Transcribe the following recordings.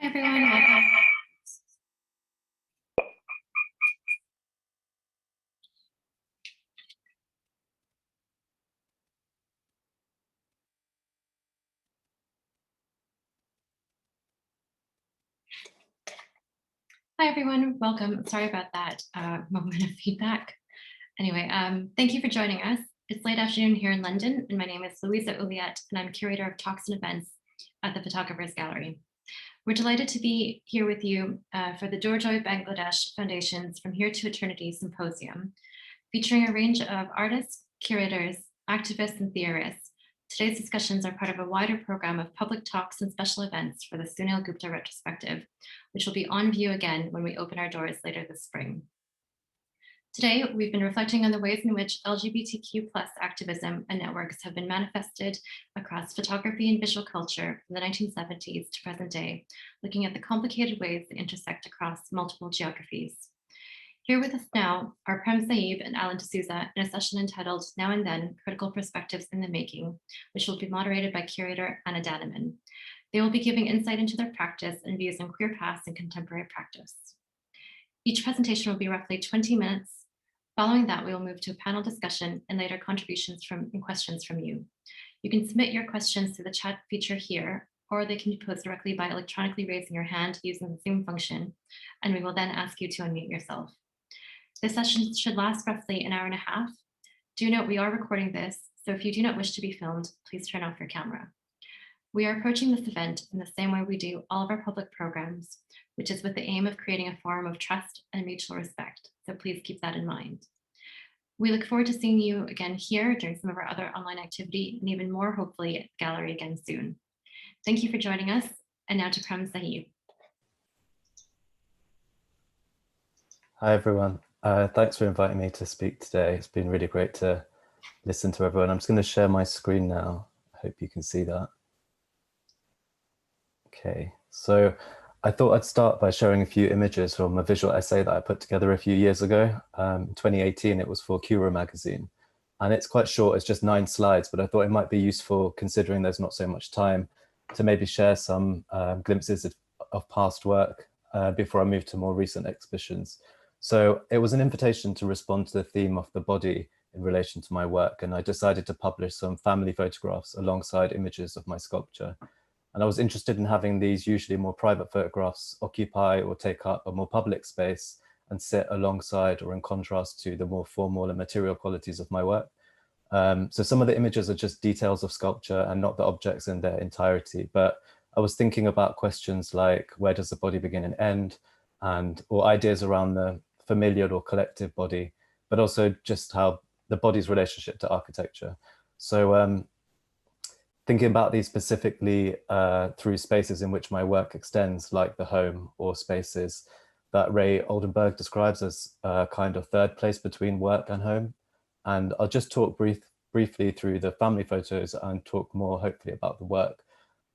Hi everyone, welcome. Hi everyone, welcome. Sorry about that moment of feedback. Anyway, thank you for joining us. It's late afternoon here in London, and my name is Louisa Uliet, and I'm curator of talks and events at the Photographers Gallery. We're delighted to be here with you for the Durjoy Bangladesh Foundation's From Here to Eternity symposium, featuring a range of artists, curators, activists, and theorists. Today's discussions are part of a wider program of public talks and special events for the Sunil Gupta Retrospective, which will be on view again when we open our doors later this spring. Today, we've been reflecting on the ways in which LGBTQ+ activism and networks have been manifested across photography and visual culture from the 1970s to present day, looking at the complicated ways they intersect across multiple geographies. Here with us now are Prem Sahib and Allan deSouza in a session entitled Now and Then, Critical Perspectives in the Making, which will be moderated by curator Anna Danneman. They will be giving insight into their practice and views on queer past and contemporary practice. Each presentation will be roughly 20 minutes. Following that, we will move to a panel discussion and later contributions and questions from you. You can submit your questions through the chat feature here, or they can be posed directly by electronically raising your hand using the Zoom function, and we will then ask you to unmute yourself. This session should last roughly an hour and a half. Do note we are recording this, so if you do not wish to be filmed, please turn off your camera. We are approaching this event in the same way we do all of our public programs, which is with the aim of creating a forum of trust and mutual respect, so please keep that in mind. We look forward to seeing you again here during some of our other online activity, and even more hopefully at the gallery again soon. Thank you for joining us, and now to Prem Sahib. Hi everyone. Thanks for inviting me to speak today. It's been really great to listen to everyone. I'm just going to share my screen now. I hope you can see that. Okay, so I thought I'd start by showing a few images from a visual essay that I put together a few years ago. In 2018, it was for Curating magazine. And it's quite short, it's just 9 slides, but I thought it might be useful considering there's not so much time to maybe share some glimpses of past work before I move to more recent exhibitions. So it was an invitation to respond to the theme of the body in relation to my work, and I decided to publish some family photographs alongside images of my sculpture. And I was interested in having these usually more private photographs occupy or take up a more public space and sit alongside or in contrast to the more formal and material qualities of my work. So some of the images are just details of sculpture and not the objects in their entirety, but I was thinking about questions like where does the body begin and end, or ideas around the familial or collective body, but also just how the body's relationship to architecture. So thinking about these specifically through spaces in which my work extends, like the home, or spaces that Ray Oldenburg describes as a kind of third place between work and home. And I'll just talk briefly through the family photos and talk more hopefully about the work.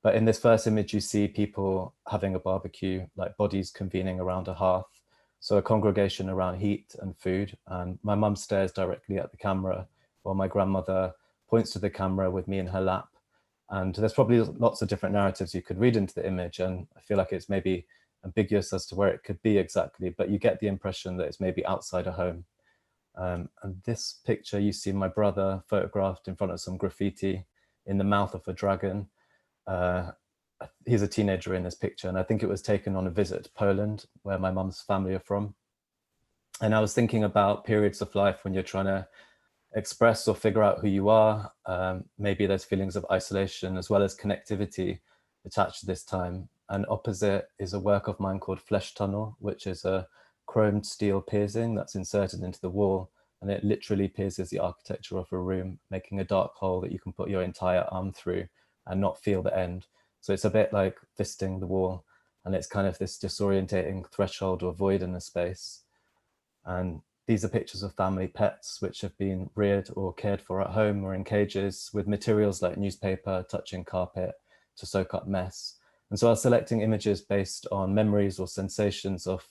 But in this first image, you see people having a barbecue, like bodies convening around a hearth. So a congregation around heat and food. And my mum stares directly at the camera while my grandmother points to the camera with me in her lap. And there's probably lots of different narratives you could read into the image. And I feel like it's maybe ambiguous as to where it could be exactly, but you get the impression that it's maybe outside a home. And this picture, you see my brother photographed in front of some graffiti in the mouth of a dragon. He's a teenager in this picture, and I think it was taken on a visit to Poland, where my mum's family are from. And I was thinking about periods of life when you're trying to express or figure out who you are. Maybe there's feelings of isolation as well as connectivity attached to this time. And opposite is a work of mine called Flesh Tunnel, which is a chromed steel piercing that's inserted into the wall, and it literally pierces the architecture of a room, making a dark hole that you can put your entire arm through and not feel the end. So it's a bit like fisting the wall, and it's kind of this disorientating threshold or void in the space. And these are pictures of family pets which have been reared or cared for at home or in cages with materials like newspaper touching carpet to soak up mess. And so I was selecting images based on memories or sensations of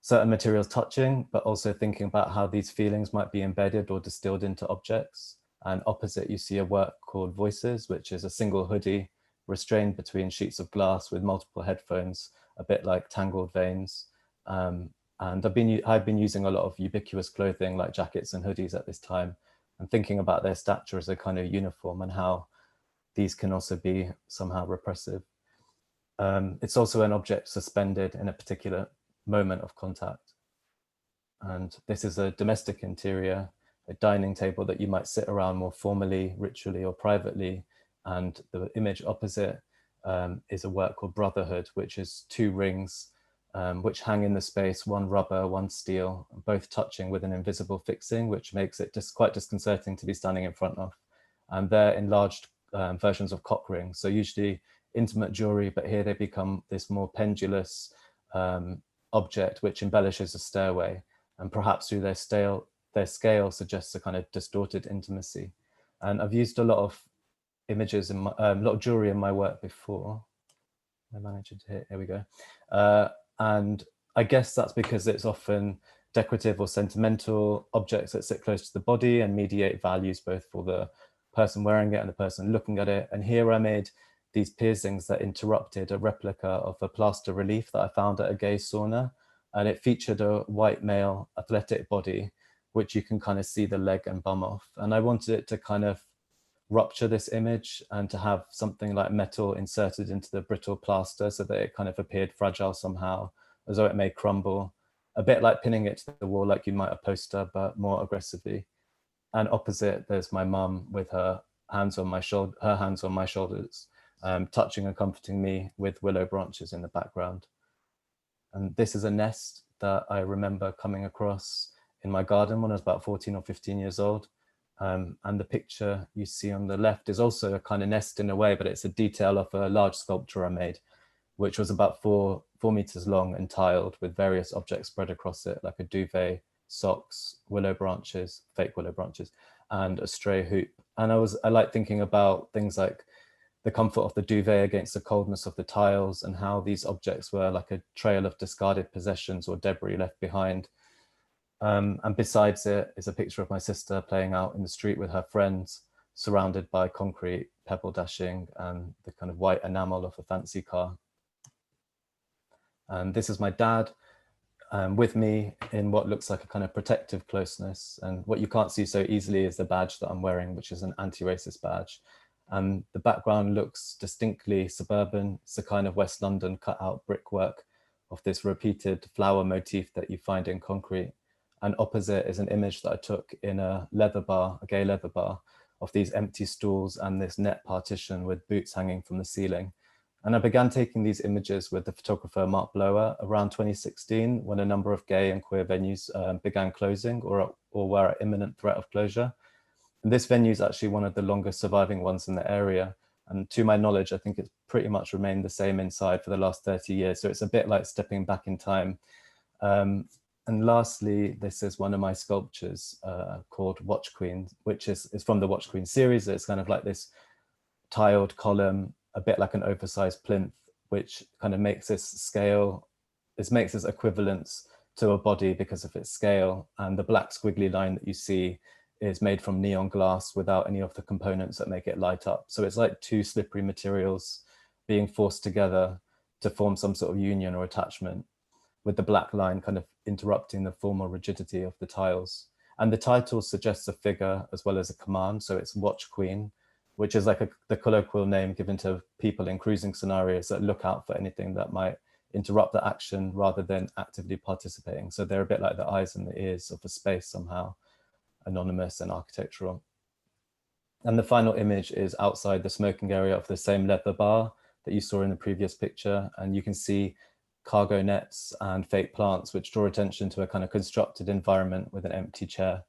certain materials touching, but also thinking about how these feelings might be embedded or distilled into objects. And opposite, you see a work called Voices, which is a single hoodie restrained between sheets of glass with multiple headphones, a bit like tangled veins. And I've been using a lot of ubiquitous clothing like jackets and hoodies at this time, and thinking about their stature as a kind of uniform and how these can also be somehow repressive. It's also an object suspended in a particular moment of contact. And this is a domestic interior, a dining table that you might sit around more formally, ritually, or privately. And the image opposite is a work called Brotherhood, which is two rings which hang in the space, one rubber, one steel, both touching with an invisible fixing, which makes it just quite disconcerting to be standing in front of. And they're enlarged versions of cock rings. So usually intimate jewelry, but here they become this more pendulous object, which embellishes a stairway. And perhaps through their scale suggests a kind of distorted intimacy. And I've used a lot of images in my, a lot of jewelry in my work before. I managed to hit, here we go. And I guess that's because it's often decorative or sentimental objects that sit close to the body and mediate values both for the person wearing it and the person looking at it. And here I made these piercings that interrupted a replica of a plaster relief that I found at a gay sauna. And it featured a white male athletic body, which you can kind of see the leg and bum off. And I wanted it to kind of rupture this image and to have something like metal inserted into the brittle plaster so that it kind of appeared fragile somehow, as though it may crumble, a bit like pinning it to the wall like you might a poster, but more aggressively. And opposite, there's my mum with her hands on my shoulders, touching and comforting me with willow branches in the background. And this is a nest that I remember coming across in my garden when I was about 14 or 15 years old. And the picture you see on the left is also a kind of nest in a way, but it's a detail of a large sculpture I made, which was about 4 meters long and tiled with various objects spread across it, like a duvet, socks, willow branches, fake willow branches, and a stray hoop. And I like thinking about things like the comfort of the duvet against the coldness of the tiles, and how these objects were like a trail of discarded possessions or debris left behind. And besides it is a picture of my sister playing out in the street with her friends, surrounded by concrete, pebble dashing, and the kind of white enamel of a fancy car. And this is my dad with me in what looks like a kind of protective closeness. And what you can't see so easily is the badge that I'm wearing, which is an anti-racist badge. And the background looks distinctly suburban. It's a kind of West London cut out brickwork of this repeated flower motif that you find in concrete. And opposite is an image that I took in a leather bar, a gay leather bar, of these empty stools and this net partition with boots hanging from the ceiling. And I began taking these images with the photographer Mark Blower around 2016, when a number of gay and queer venues began closing or were at imminent threat of closure. And this venue is actually one of the longest surviving ones in the area. And to my knowledge, I think it's pretty much remained the same inside for the last 30 years. So it's a bit like stepping back in time. And lastly, this is one of my sculptures called Watch Queen, which is from the Watch Queen series. It's kind of like this tiled column, a bit like an oversized plinth, which kind of makes this scale, makes this equivalence to a body because of its scale. And the black squiggly line that you see is made from neon glass without any of the components that make it light up. So it's like two slippery materials being forced together to form some sort of union or attachment, with the black line kind of interrupting the formal rigidity of the tiles. And the title suggests a figure as well as a command. So it's Watch Queen, which is like the colloquial name given to people in cruising scenarios that look out for anything that might interrupt the action rather than actively participating. So they're a bit like the eyes and the ears of a space somehow, anonymous and architectural. And the final image is outside the smoking area of the same leather bar that you saw in the previous picture. And you can see cargo nets and fake plants, which draw attention to a kind of constructed environment with an empty chair.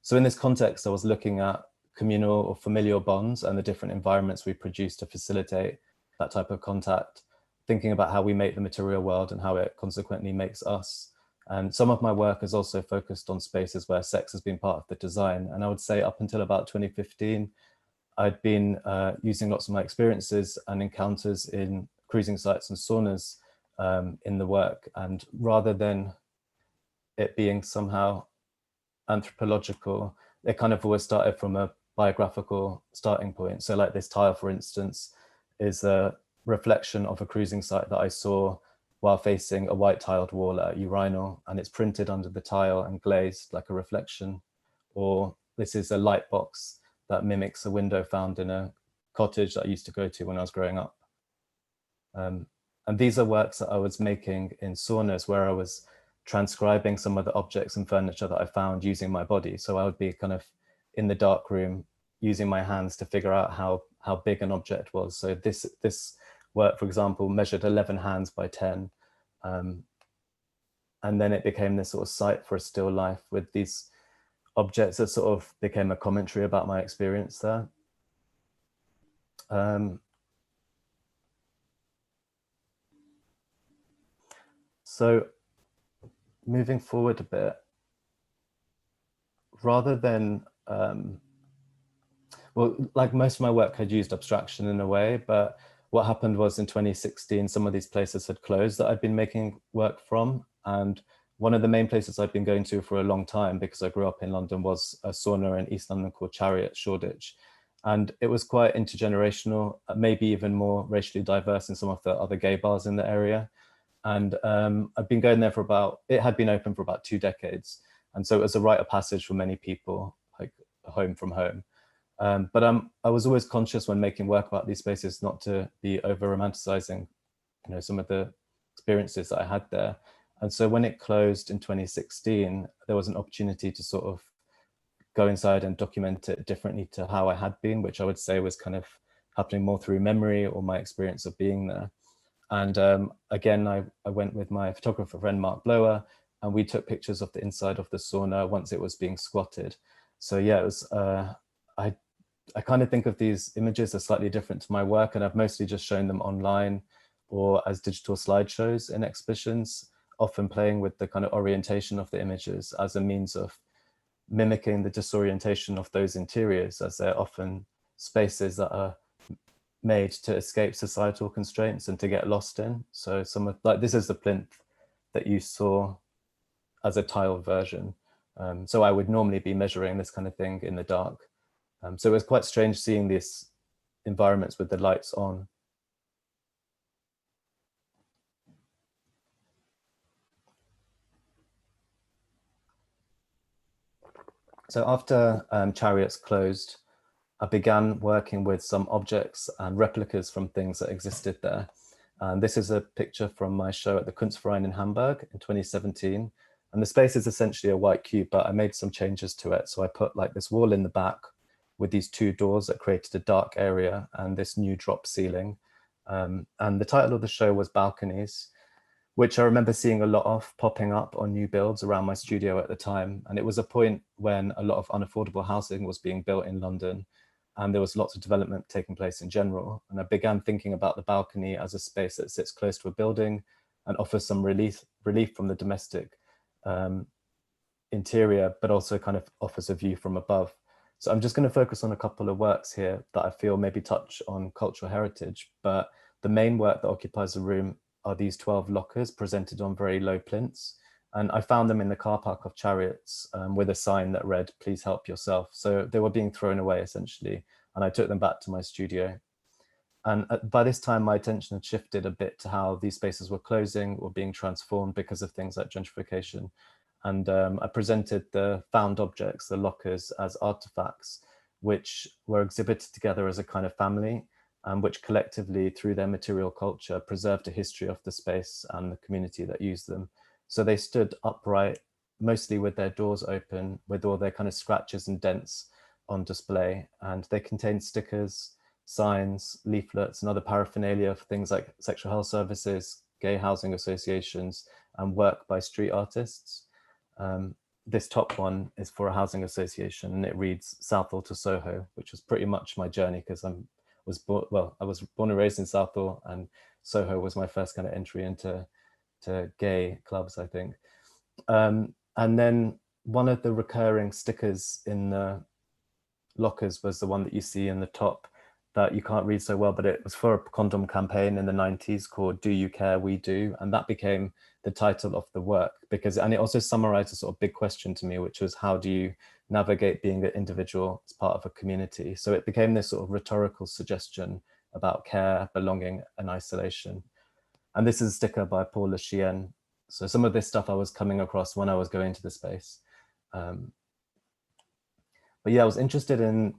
So in this context, I was looking at communal or familial bonds and the different environments we produce to facilitate that type of contact, thinking about how we make the material world and how it consequently makes us. And some of my work is also focused on spaces where sex has been part of the design. And I would say up until about 2015, I'd been using lots of my experiences and encounters in cruising sites and saunas in the work. And rather than it being somehow anthropological, it kind of always started from a biographical starting point. So like this tile, for instance, is a reflection of a cruising site that I saw while facing a white tiled wall at a urinal, and it's printed under the tile and glazed like a reflection. Or this is a light box that mimics a window found in a cottage that I used to go to when I was growing up. And these are works that I was making in saunas where I was transcribing some of the objects and furniture that I found using my body. So I would be kind of in the dark room using my hands to figure out how big an object was. So this work, for example, measured 11 hands by 10. And then it became this sort of site for a still life with these objects that sort of became a commentary about my experience there. So moving forward a bit, rather than, well, like most of my work had used abstraction in a way, but what happened was in 2016, some of these places had closed that I'd been making work from. And one of the main places I'd been going to for a long time, because I grew up in London, was a sauna in East London called Chariot, Shoreditch. And it was quite intergenerational, maybe even more racially diverse than some of the other gay bars in the area. And I'd been going there for it had been open for about 2 decades. And so it was a rite of passage for many people, like home from home. But I was always conscious when making work about these spaces not to be over romanticizing, some of the experiences that I had there. And so when it closed in 2016, there was an opportunity to sort of go inside and document it differently to how I had been, which I would say was kind of happening more through memory or my experience of being there. And again, I went with my photographer friend, Mark Blower, and we took pictures of the inside of the sauna once it was being squatted. So yeah, it was, I kind of think of these images as slightly different to my work, and I've mostly just shown them online or as digital slideshows in exhibitions, often playing with the kind of orientation of the images as a means of mimicking the disorientation of those interiors, as they're often spaces that are made to escape societal constraints and to get lost in. So some of, like, this is the plinth that you saw as a tiled version. So I would normally be measuring this kind of thing in the dark. So it was quite strange seeing these environments with the lights on. So after Chariots closed, I began working with some objects and replicas from things that existed there. And this is a picture from my show at the Kunstverein in Hamburg in 2017. And the space is essentially a white cube, but I made some changes to it. So I put like this wall in the back with these 2 doors that created a dark area and this new drop ceiling. And the title of the show was Balconies, which I remember seeing a lot of popping up on new builds around my studio at the time. And it was a point when a lot of unaffordable housing was being built in London, and there was lots of development taking place in general. And I began thinking about the balcony as a space that sits close to a building and offers some relief from the domestic interior, but also kind of offers a view from above. So I'm just going to focus on a couple of works here that I feel maybe touch on cultural heritage, but the main work that occupies the room are these 12 lockers presented on very low plinths. And I found them in the car park of Chariots with a sign that read, "Please help yourself." So they were being thrown away essentially. And I took them back to my studio. And by this time, my attention had shifted a bit to how these spaces were closing or being transformed because of things like gentrification. And I presented the found objects, the lockers, as artifacts, which were exhibited together as a kind of family, and which collectively, through their material culture, preserved a history of the space and the community that used them. So they stood upright, mostly with their doors open, with all their kind of scratches and dents on display. And they contained stickers, signs, leaflets, and other paraphernalia for things like sexual health services, gay housing associations, and work by street artists. This top one is for a housing association, and it reads Southall to Soho, which was pretty much my journey, because I was born and raised in Southall, and Soho was my first kind of entry into gay clubs, I think. And then one of the recurring stickers in the lockers was the one that you see in the top that you can't read so well, but it was for a condom campaign in the 90s called "Do You Care? We Do." And that became the title of the work, and it also summarized a sort of big question to me, which was, how do you navigate being an individual as part of a community? So it became this sort of rhetorical suggestion about care, belonging, and isolation. And this is a sticker by Paul Le Chien. So some of this stuff I was coming across when I was going to the space. But yeah, I was interested in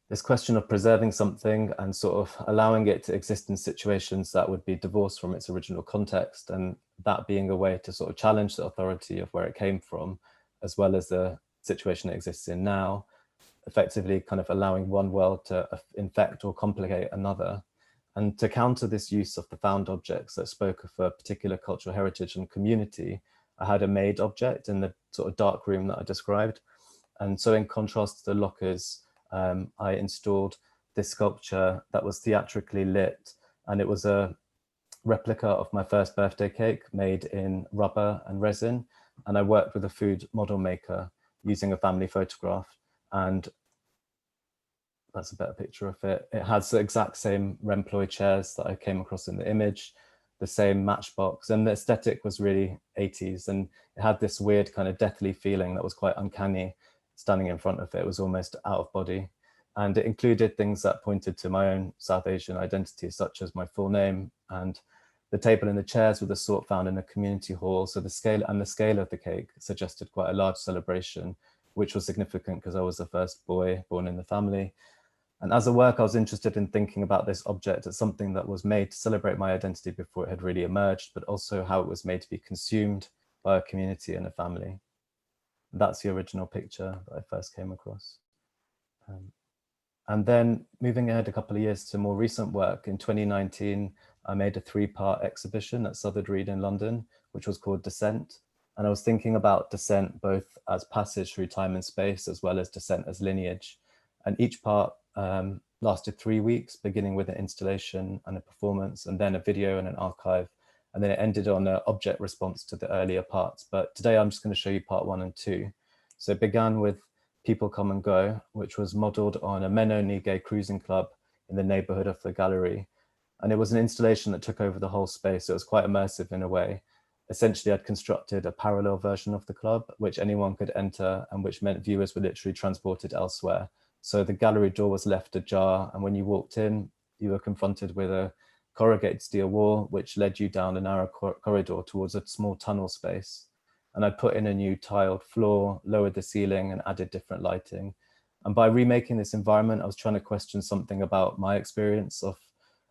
this question of preserving something and sort of allowing it to exist in situations that would be divorced from its original context, and that being a way to sort of challenge the authority of where it came from, as well as the situation it exists in now, effectively kind of allowing one world to infect or complicate another. And to counter this use of the found objects that spoke of a particular cultural heritage and community, I had a made object in the sort of dark room that I described. And so in contrast to the lockers, I installed this sculpture that was theatrically lit, and it was a replica of my first birthday cake made in rubber and resin. And I worked with a food model maker using a family photograph, and that's a better picture of it. It has the exact same Remploy chairs that I came across in the image, the same matchbox, and the aesthetic was really 80s, and it had this weird kind of deathly feeling that was quite uncanny. Standing in front of it was almost out of body. And it included things that pointed to my own South Asian identity, such as my full name, and the table and the chairs were the sort found in a community hall. So the scale of the cake suggested quite a large celebration, which was significant because I was the first boy born in the family. And as a work, I was interested in thinking about this object as something that was made to celebrate my identity before it had really emerged, but also how it was made to be consumed by a community and a family. That's the original picture that I first came across. And then moving ahead a couple of years to more recent work, in 2019, I made a 3-part exhibition at Southern Reed in London, which was called Descent. And I was thinking about descent both as passage through time and space, as well as descent as lineage. And each part lasted 3 weeks, beginning with an installation and a performance, and then a video and an archive. And then it ended on an object response to the earlier parts. But today I'm just going to show you part 1 and 2. So it began with People Come and Go, which was modeled on a men-only gay cruising club in the neighborhood of the gallery. And it was an installation that took over the whole space. So it was quite immersive in a way. Essentially, I'd constructed a parallel version of the club, which anyone could enter and which meant viewers were literally transported elsewhere. So the gallery door was left ajar, and when you walked in, you were confronted with a corrugated steel wall, which led you down a narrow corridor towards a small tunnel space. And I put in a new tiled floor, lowered the ceiling, and added different lighting. And by remaking this environment, I was trying to question something about my experience of,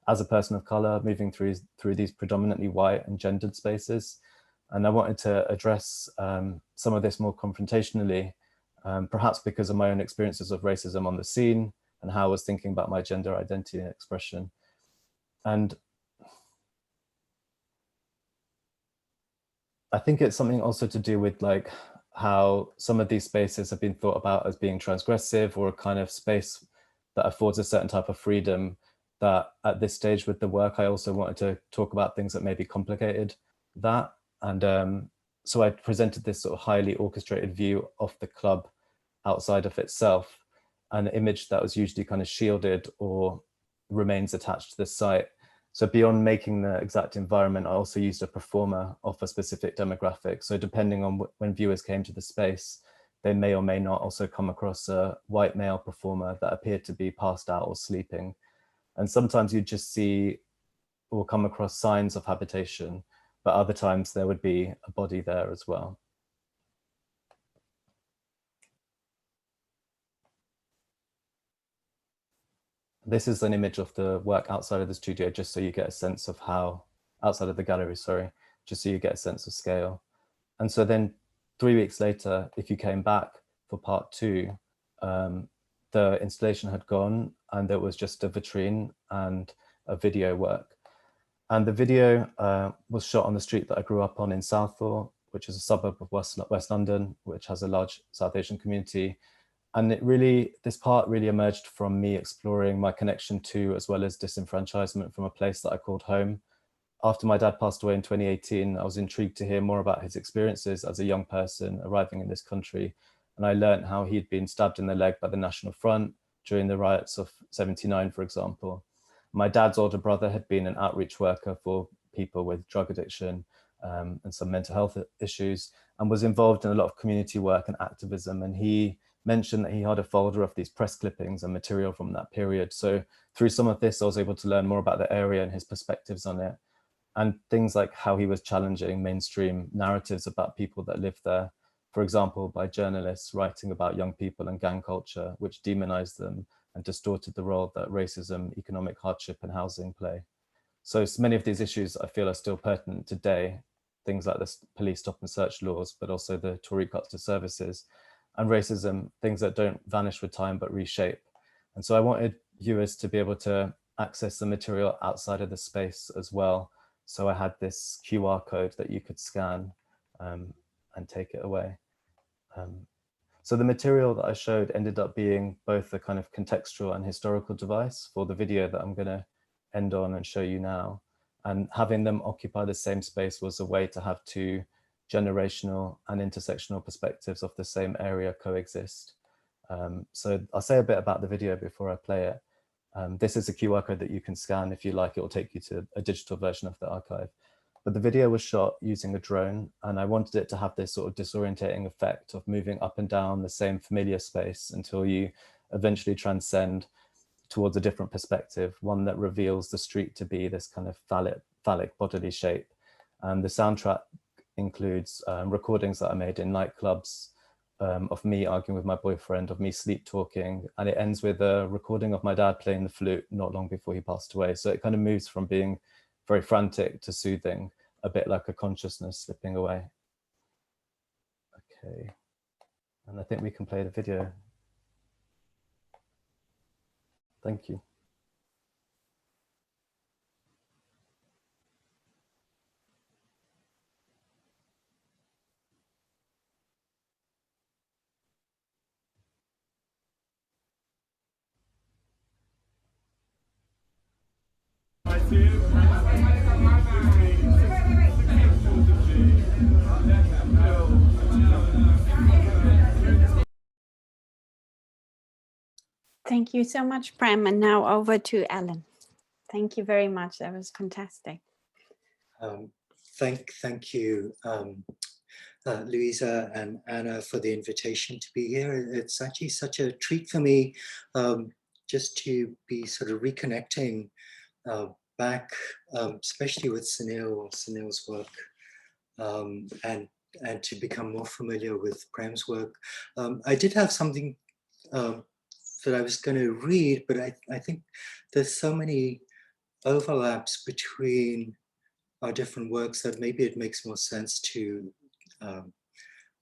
as a person of color, moving through these predominantly white and gendered spaces. And I wanted to address some of this more confrontationally, perhaps because of my own experiences of racism on the scene and how I was thinking about my gender identity and expression. And I think it's something also to do with like how some of these spaces have been thought about as being transgressive, or a kind of space that affords a certain type of freedom, that at this stage with the work, I also wanted to talk about things that maybe complicated that. And so I presented this sort of highly orchestrated view of the club outside of itself, an image that was usually kind of shielded or remains attached to the site. So beyond making the exact environment, I also used a performer of a specific demographic. So depending on when viewers came to the space, they may or may not also come across a white male performer that appeared to be passed out or sleeping. And sometimes you just see or come across signs of habitation, but other times there would be a body there as well. This is an image of the work outside of the studio, just so you get a sense of how, outside of the gallery, sorry, just so you get a sense of scale. And so then 3 weeks later, if you came back for part 2, the installation had gone and there was just a vitrine and a video work. And the video was shot on the street that I grew up on in Southall, which is a suburb of West London, which has a large South Asian community. And this part really emerged from me exploring my connection to, as well as disenfranchisement from a place that I called home. After my dad passed away in 2018, I was intrigued to hear more about his experiences as a young person arriving in this country. And I learned how he'd been stabbed in the leg by the National Front during the riots of '79, for example. My dad's older brother had been an outreach worker for people with drug addiction and some mental health issues, and was involved in a lot of community work and activism. And he mentioned that he had a folder of these press clippings and material from that period. So through some of this, I was able to learn more about the area and his perspectives on it, and things like how he was challenging mainstream narratives about people that lived there. For example, by journalists writing about young people and gang culture, which demonized them and distorted the role that racism, economic hardship, and housing play. So many of these issues I feel are still pertinent today, things like the police stop and search laws, but also the Tory cuts to services, and racism, things that don't vanish with time but reshape. And so I wanted viewers to be able to access the material outside of the space as well. So I had this QR code that you could scan and take it away. So the material that I showed ended up being both a kind of contextual and historical device for the video that I'm going to end on and show you now. And having them occupy the same space was a way to have two generational and intersectional perspectives of the same area coexist. So I'll say a bit about the video before I play it. This is a QR code that you can scan if you like. It will take you to a digital version of the archive. But the video was shot using a drone, and I wanted it to have this sort of disorientating effect of moving up and down the same familiar space until you eventually transcend towards a different perspective, one that reveals the street to be this kind of phallic bodily shape. And the soundtrack includes recordings that I made in nightclubs, of me arguing with my boyfriend, of me sleep talking, and it ends with a recording of my dad playing the flute not long before he passed away. So it kind of moves from being very frantic to soothing, a bit like a consciousness slipping away. Okay, and I think we can play the video. Thank you. Thank you so much, Prem. And now over to Allan. Thank you very much. That was fantastic. Thank you, Louisa and Anna, for the invitation to be here. It's actually such a treat for me just to be sort of reconnecting back, especially with Sunil's work, and to become more familiar with Prem's work. I did have something that I was going to read, but I think there's so many overlaps between our different works that maybe it makes more sense to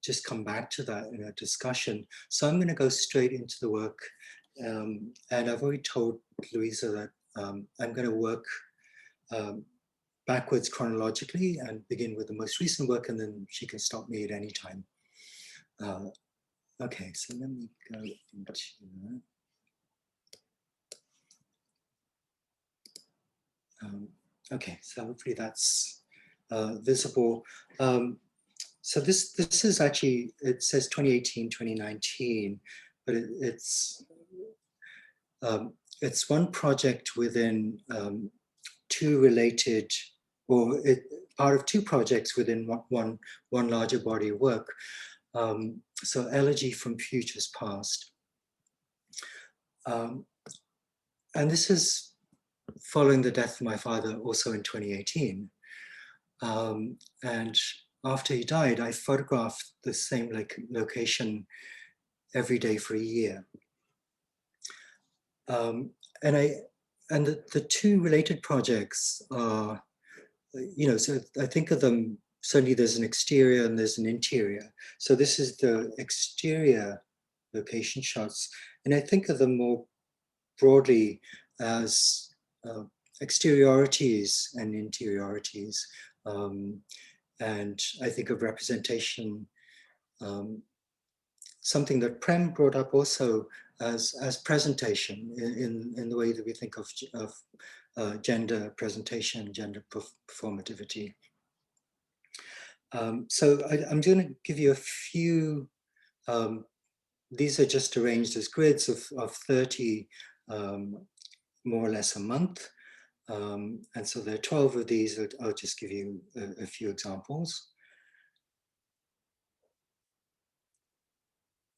just come back to that in a discussion. So I'm going to go straight into the work. And I've already told Louisa that I'm going to work backwards chronologically and begin with the most recent work, and then she can stop me at any time. Okay, so let me go into that. Okay, so hopefully that's visible. So this is actually, it says 2018, 2019, but it's one project within two related, or part of two projects within one larger body of work. So Elegy from Futures Past. And this is following the death of my father, also in 2018. And after he died, I photographed the same location every day for a year. And the two related projects are, so I think of them, certainly there's an exterior and there's an interior. So this is the exterior location shots. And I think of them more broadly as exteriorities and interiorities. And I think of representation, something that Prem brought up also as presentation in the way that we think of gender presentation, gender performativity. So I'm going to give you a few, these are just arranged as grids of 30 more or less a month. And so there are 12 of these. I'll just give you a few examples.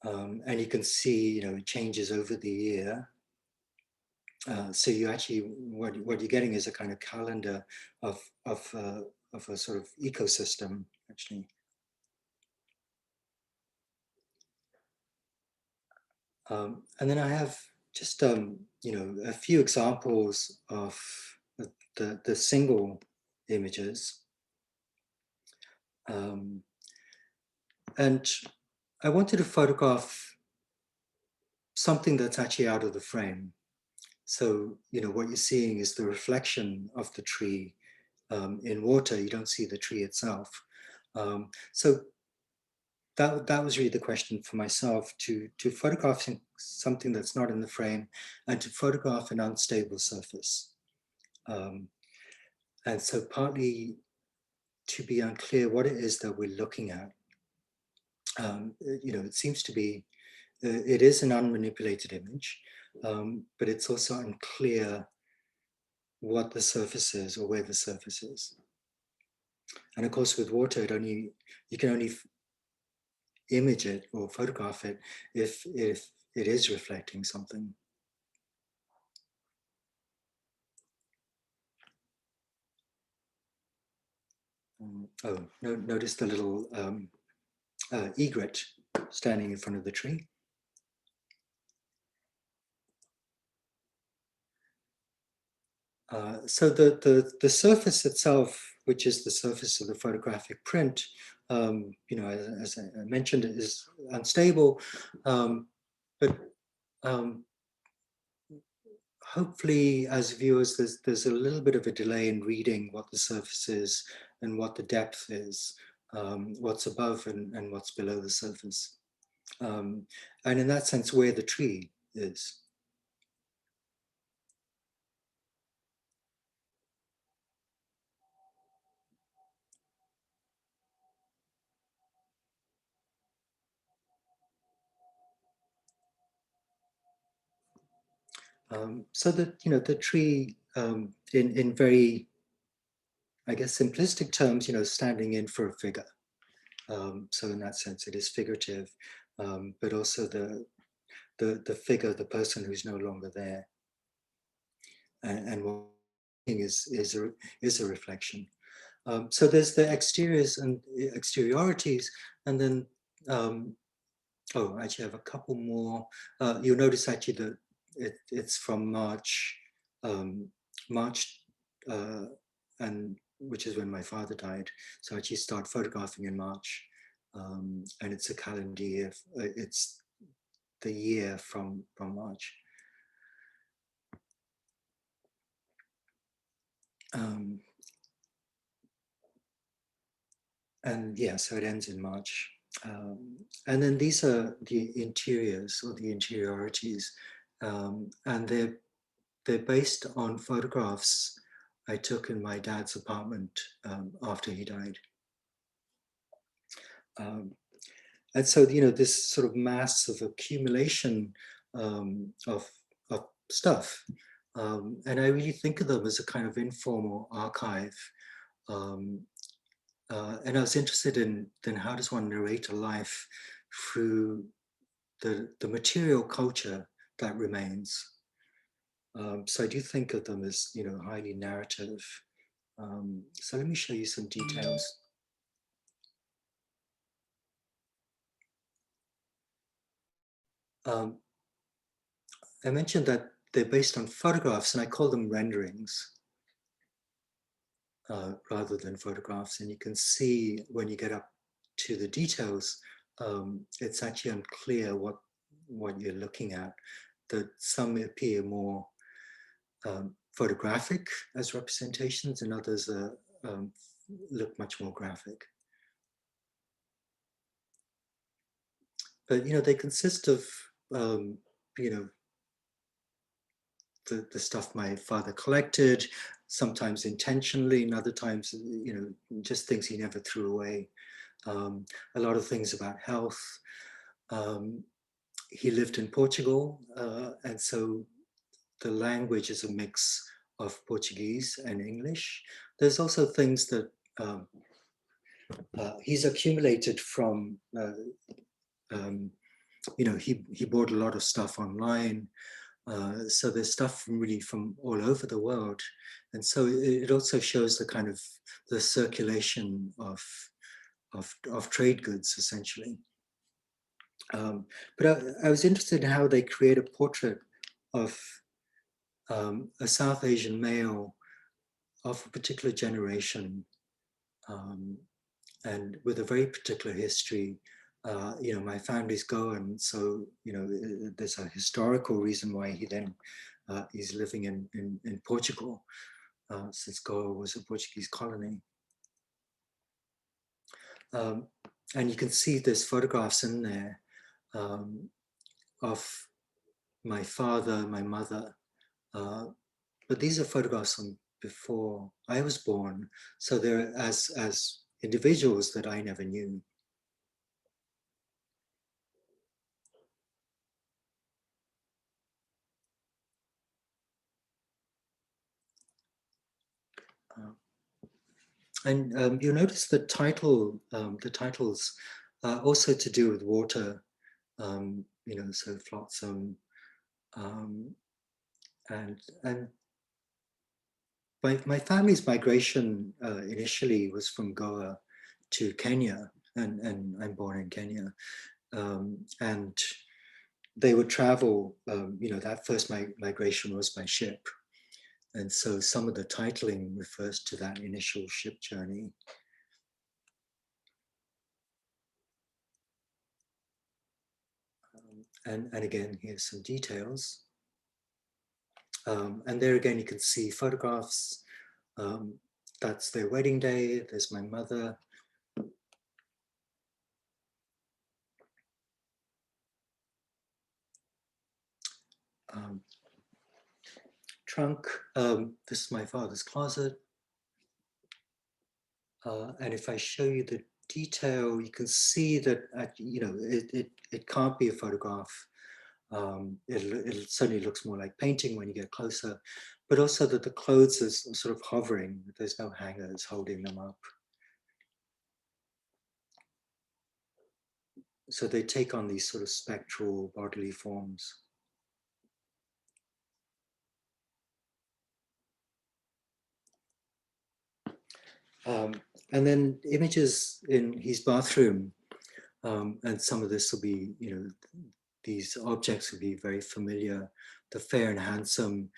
And you can see, it changes over the year. So you actually, what you're getting is a kind of calendar of a sort of ecosystem, actually. And then I have just, a few examples of the single images. And I wanted to photograph something that's actually out of the frame. So, what you're seeing is the reflection of the tree in water. You don't see the tree itself. So that was really the question for myself, to photograph something that's not in the frame and to photograph an unstable surface. And so partly to be unclear what it is that we're looking at. It seems to be, it is an unmanipulated image, but it's also unclear what the surface is or where the surface is. And of course, with water, you can only image it or photograph it if it is reflecting something. Notice the little egret standing in front of the tree. So the surface itself, which is the surface of the photographic print, as I mentioned, it is unstable, but hopefully as viewers, there's a little bit of a delay in reading what the surface is and what the depth is, what's above and what's below the surface. And in that sense, where the tree is. So that, the tree in very, I guess, simplistic terms, standing in for a figure. So in that sense, it is figurative, but also the figure, the person who's no longer there, and what is a reflection. So there's the exteriors and exteriorities, and then actually I have a couple more. You'll notice actually that it's from March, and which is when my father died. So I actually start photographing in March, and it's a calendar year. It's the year from March. And yeah, so it ends in March. And then these are the interiors or the interiorities, and they're based on photographs I took in my dad's apartment after he died. And so, this sort of mass of accumulation of stuff. And I really think of them as a kind of informal archive. And I was interested in then how does one narrate a life through the material culture that remains. So I do think of them as, highly narrative. So let me show you some details. I mentioned that they're based on photographs, and I call them renderings rather than photographs. And you can see when you get up to the details, it's actually unclear what you're looking at. That some appear more photographic as representations, and others look much more graphic. But they consist of the stuff my father collected, sometimes intentionally, and other times just things he never threw away. A lot of things about health. He lived in Portugal, and so the language is a mix of Portuguese and English. There's also things that he's accumulated from he bought a lot of stuff online. So there's stuff from all over the world. And so it also shows the kind of the circulation of trade goods, essentially. But I was interested in how they create a portrait of a South Asian male of a particular generation, and with a very particular history. My family's Goan, so there's a historical reason why he then he's living in Portugal, since Goa was a Portuguese colony. And you can see there's photographs in there of my father, my mother, but these are photographs from before I was born, so they're as individuals that I never knew. And you'll notice the titles are also to do with water, so flotsam, and my family's migration initially was from Goa to Kenya, and I'm born in Kenya, and they would travel. That first migration was by ship. And so some of the titling refers to that initial ship journey. And again, here's some details. And there again, you can see photographs. That's their wedding day. There's my mother. Trunk. This is my father's closet. And if I show you the detail, you can see that it can't be a photograph. It certainly looks more like painting when you get closer, but also that the clothes is sort of hovering. There's no hangers holding them up. So they take on these sort of spectral bodily forms. And then images in his bathroom, and some of this will be, these objects will be very familiar. The Fair and Handsome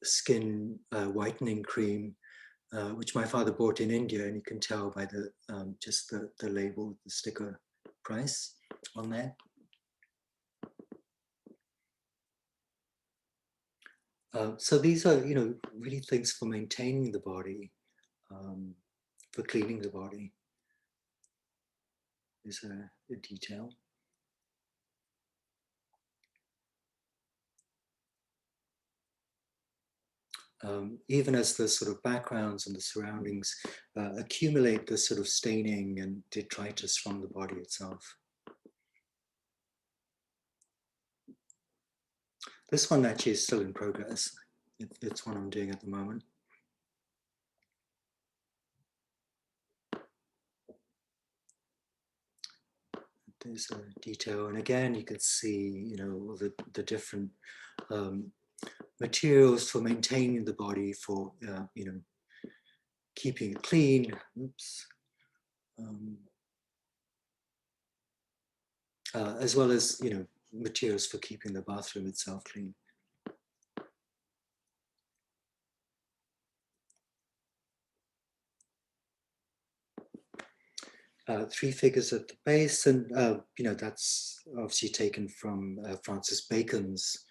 skin whitening cream, which my father bought in India, and you can tell by the just the label, the sticker price on there. So these are, really things for maintaining the body, for cleaning the body. Is a detail. Even as the sort of backgrounds and the surroundings accumulate the sort of staining and detritus from the body itself. This one actually is still in progress. It's one I'm doing at the moment. There's a detail, and again, you can see, all the different materials for maintaining the body, for keeping it clean. Oops. As well as materials for keeping the bathroom itself clean. Three figures at the base, and that's obviously taken from Francis Bacon's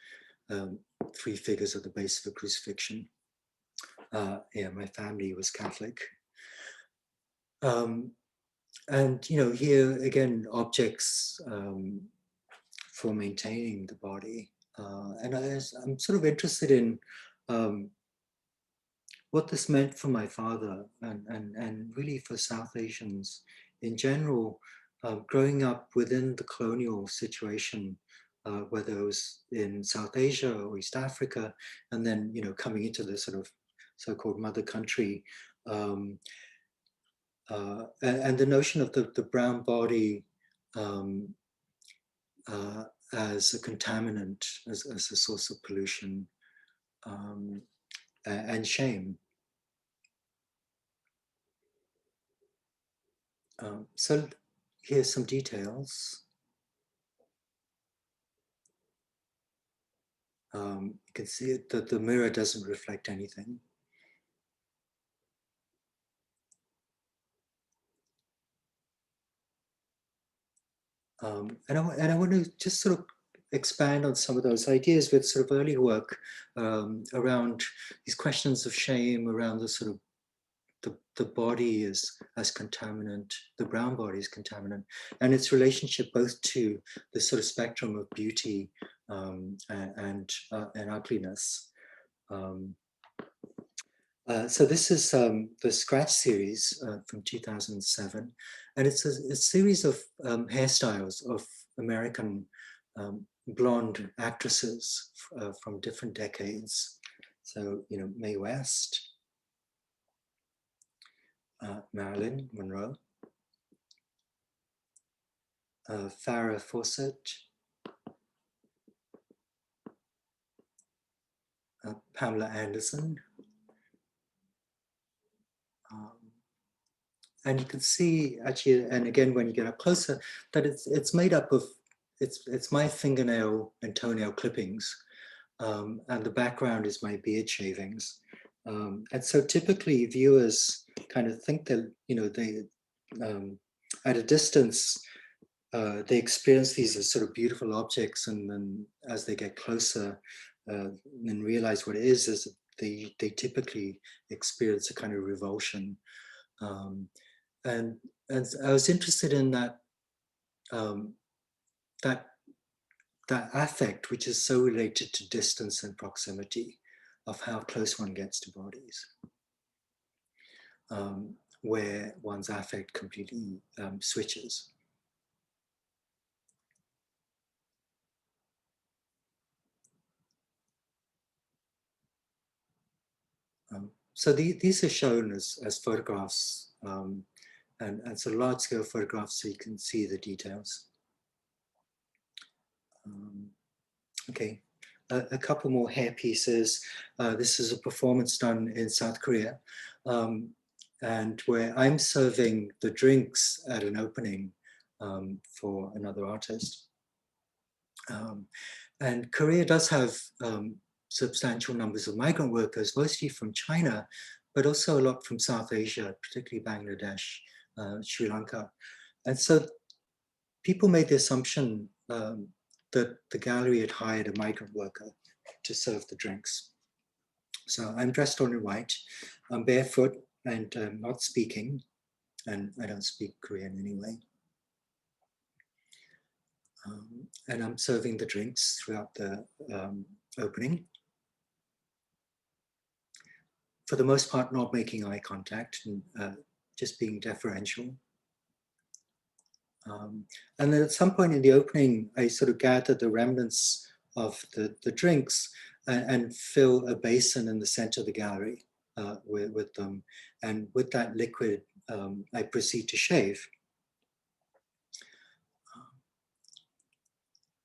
three figures at the base of a crucifixion. Yeah, my family was Catholic. And here again, objects for maintaining the body. And I'm sort of interested in what this meant for my father, and really for South Asians in general, growing up within the colonial situation, whether it was in South Asia or East Africa, and then coming into the sort of so-called mother country, and the notion of the brown body as a contaminant, as a source of pollution and shame. So here's some details. You can see it, that the mirror doesn't reflect anything. And I want to just sort of expand on some of those ideas with sort of early work around these questions of shame, around the sort of the body as contaminant, the brown body is contaminant, and its relationship both to the sort of spectrum of beauty and ugliness. So this is the Scratch series from 2007, and it's a series of hairstyles of American blonde actresses from different decades. So, you know, Mae West, Marilyn Monroe, Farrah Fawcett, Pamela Anderson. And you can see actually, and again, when you get up closer, that it's made up of, it's my fingernail and toenail clippings. And the background is my beard shavings. And so typically viewers kind of think that, you know, they, at a distance, they experience these as sort of beautiful objects, and then as they get closer and realize what it is they typically experience a kind of revulsion. And I was interested in that that affect, which is so related to distance and proximity, of how close one gets to bodies, where one's affect completely switches. So these are shown as photographs, and so large-scale photographs, so you can see the details. Okay, a couple more hair pieces. This is a performance done in South Korea, and where I'm serving the drinks at an opening for another artist. And Korea does have substantial numbers of migrant workers, mostly from China, but also a lot from South Asia, particularly Bangladesh, Sri Lanka. And so people made the assumption that the gallery had hired a migrant worker to serve the drinks. So I'm dressed all in white, I'm barefoot and not speaking, and I don't speak Korean anyway. And I'm serving the drinks throughout the opening. For the most part, not making eye contact and just being deferential. And then at some point in the opening, I sort of gather the remnants of the drinks and fill a basin in the center of the gallery with them. And with that liquid, I proceed to shave.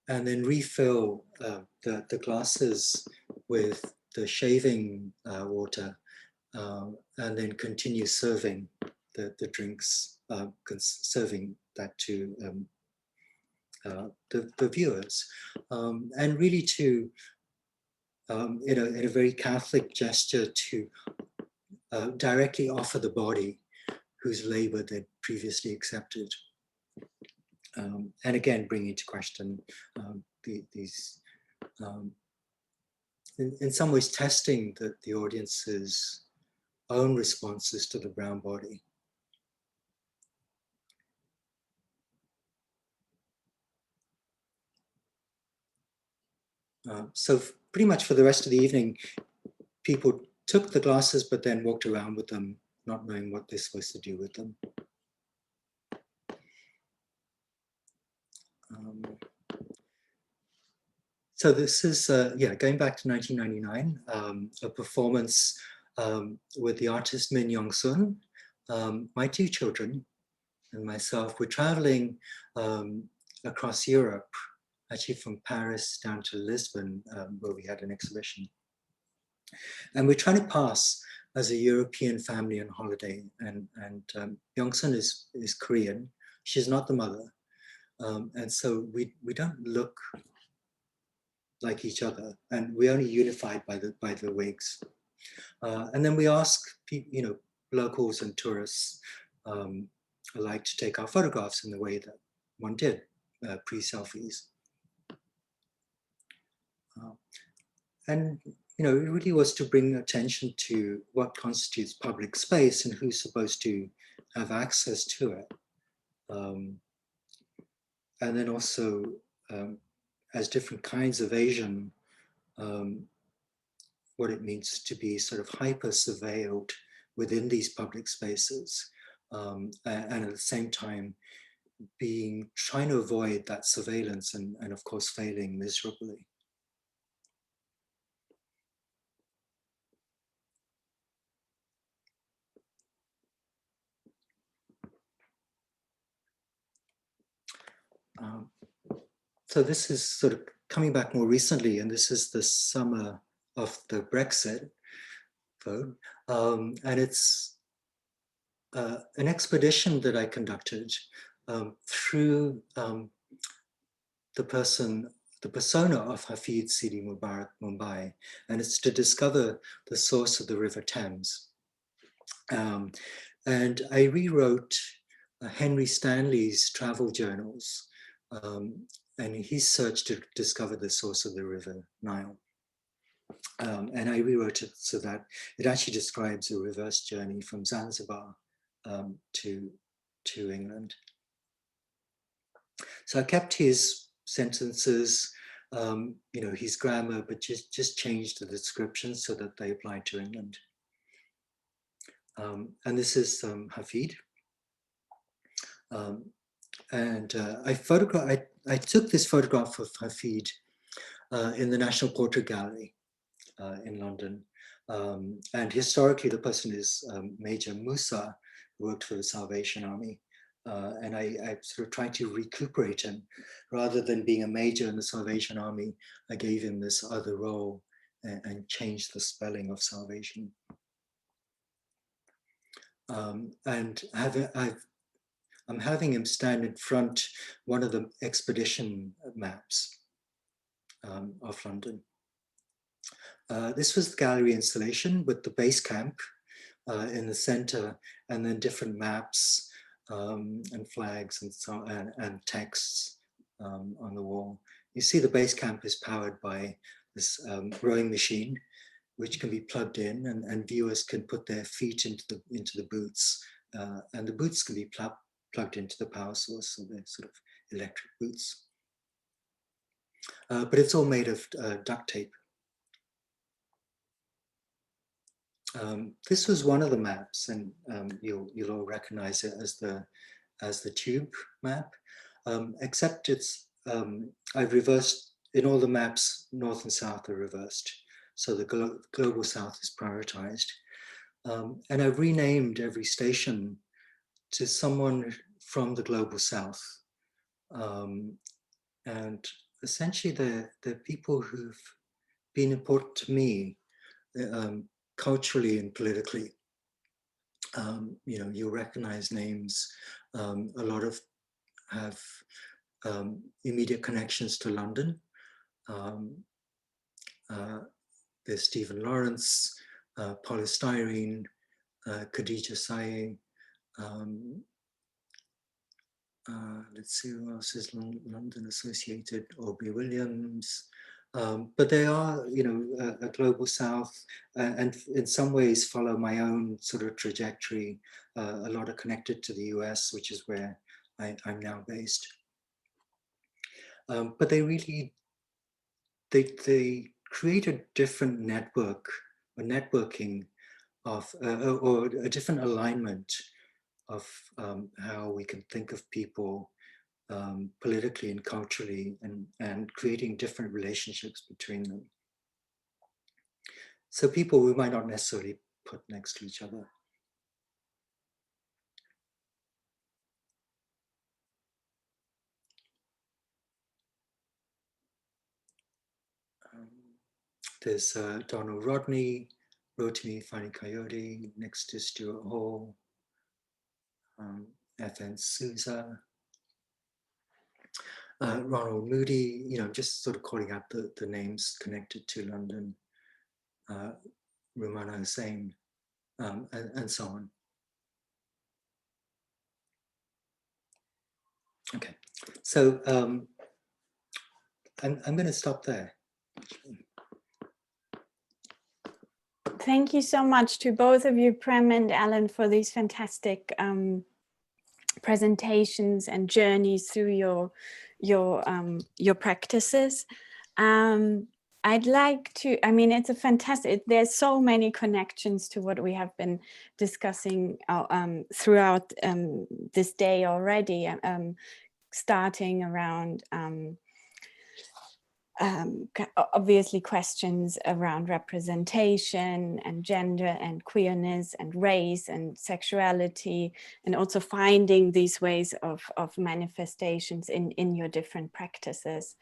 And then refill the glasses with the shaving water, and then continue serving the drinks, serving that to the viewers, and really to, in a very Catholic gesture, to directly offer the body whose labor they'd previously accepted. And again, bring into question these, in some ways, testing the audience's own responses to the brown body. So pretty much for the rest of the evening, people took the glasses, but then walked around with them, not knowing what they're supposed to do with them. So this is, yeah, going back to 1999, a performance with the artist Min Young-sun, my two children and myself. We're traveling across Europe actually from Paris down to Lisbon, where we had an exhibition. And we're trying to pass as a European family on holiday. And Byung-sun is Korean. She's not the mother. And so we don't look like each other, and we're only unified by the wigs. And then we ask people, locals and tourists alike to take our photographs in the way that one did, pre-selfies. And it really was to bring attention to what constitutes public space and who's supposed to have access to it. And then also, as different kinds of Asian, what it means to be sort of hyper-surveilled within these public spaces, and at the same time trying to avoid that surveillance and of course failing miserably. So this is sort of coming back more recently, and this is the summer of the Brexit vote, and it's an expedition that I conducted through the persona of Hafid Sidi Mubarak Mumbai, and it's to discover the source of the River Thames. And I rewrote Henry Stanley's travel journals, and his search to discover the source of the River Nile. And I rewrote it so that it actually describes a reverse journey from Zanzibar to England. So I kept his sentences, his grammar, but just changed the descriptions so that they applied to England. And this is Hafid. And I took this photograph of Hafid in the National Portrait Gallery in London. And historically, the person is Major Musa, who worked for the Salvation Army. And I sort of tried to recuperate him. Rather than being a major in the Salvation Army, I gave him this other role and changed the spelling of Salvation. And I'm having him stand in front one of the expedition maps of London. This was the gallery installation with the base camp in the center, and then different maps and flags and so and texts on the wall. You see the base camp is powered by this rowing machine, which can be plugged in, and viewers can put their feet into the boots, and the boots can be plugged into the power source, so they're sort of electric boots. But it's all made of duct tape. This was one of the maps, and you'll all recognize it as the tube map, except it's I've reversed in all the maps. North and south are reversed, so the global south is prioritized, and I've renamed every station to someone from the global south, and essentially they're people who've been important to me. Culturally and politically. You'll recognize names. A lot of have immediate connections to London. There's Stephen Lawrence, Polystyrene, Khadija Saye. Let's see who else is London associated. Aubrey Williams. But they are, a global south, and in some ways follow my own sort of trajectory. A lot are connected to the US, which is where I'm now based. But they really, they create a different network, a networking of, or a different alignment of how we can think of people politically and culturally, and creating different relationships between them. So people we might not necessarily put next to each other. there's Donald Rodney, Rotimi Funny Coyote, next to Stuart Hall, FN Souza, Ronald Moody, just sort of calling out the names connected to London, Rumana Hussain, and so on. Okay, so I'm going to stop there. Thank you so much to both of you, Prem and Allan, for these fantastic presentations and journeys through your practices. I'd like to, it's a fantastic, there's so many connections to what we have been discussing throughout this day already, starting around obviously questions around representation and gender and queerness and race and sexuality, and also finding these ways of manifestations in your different practices.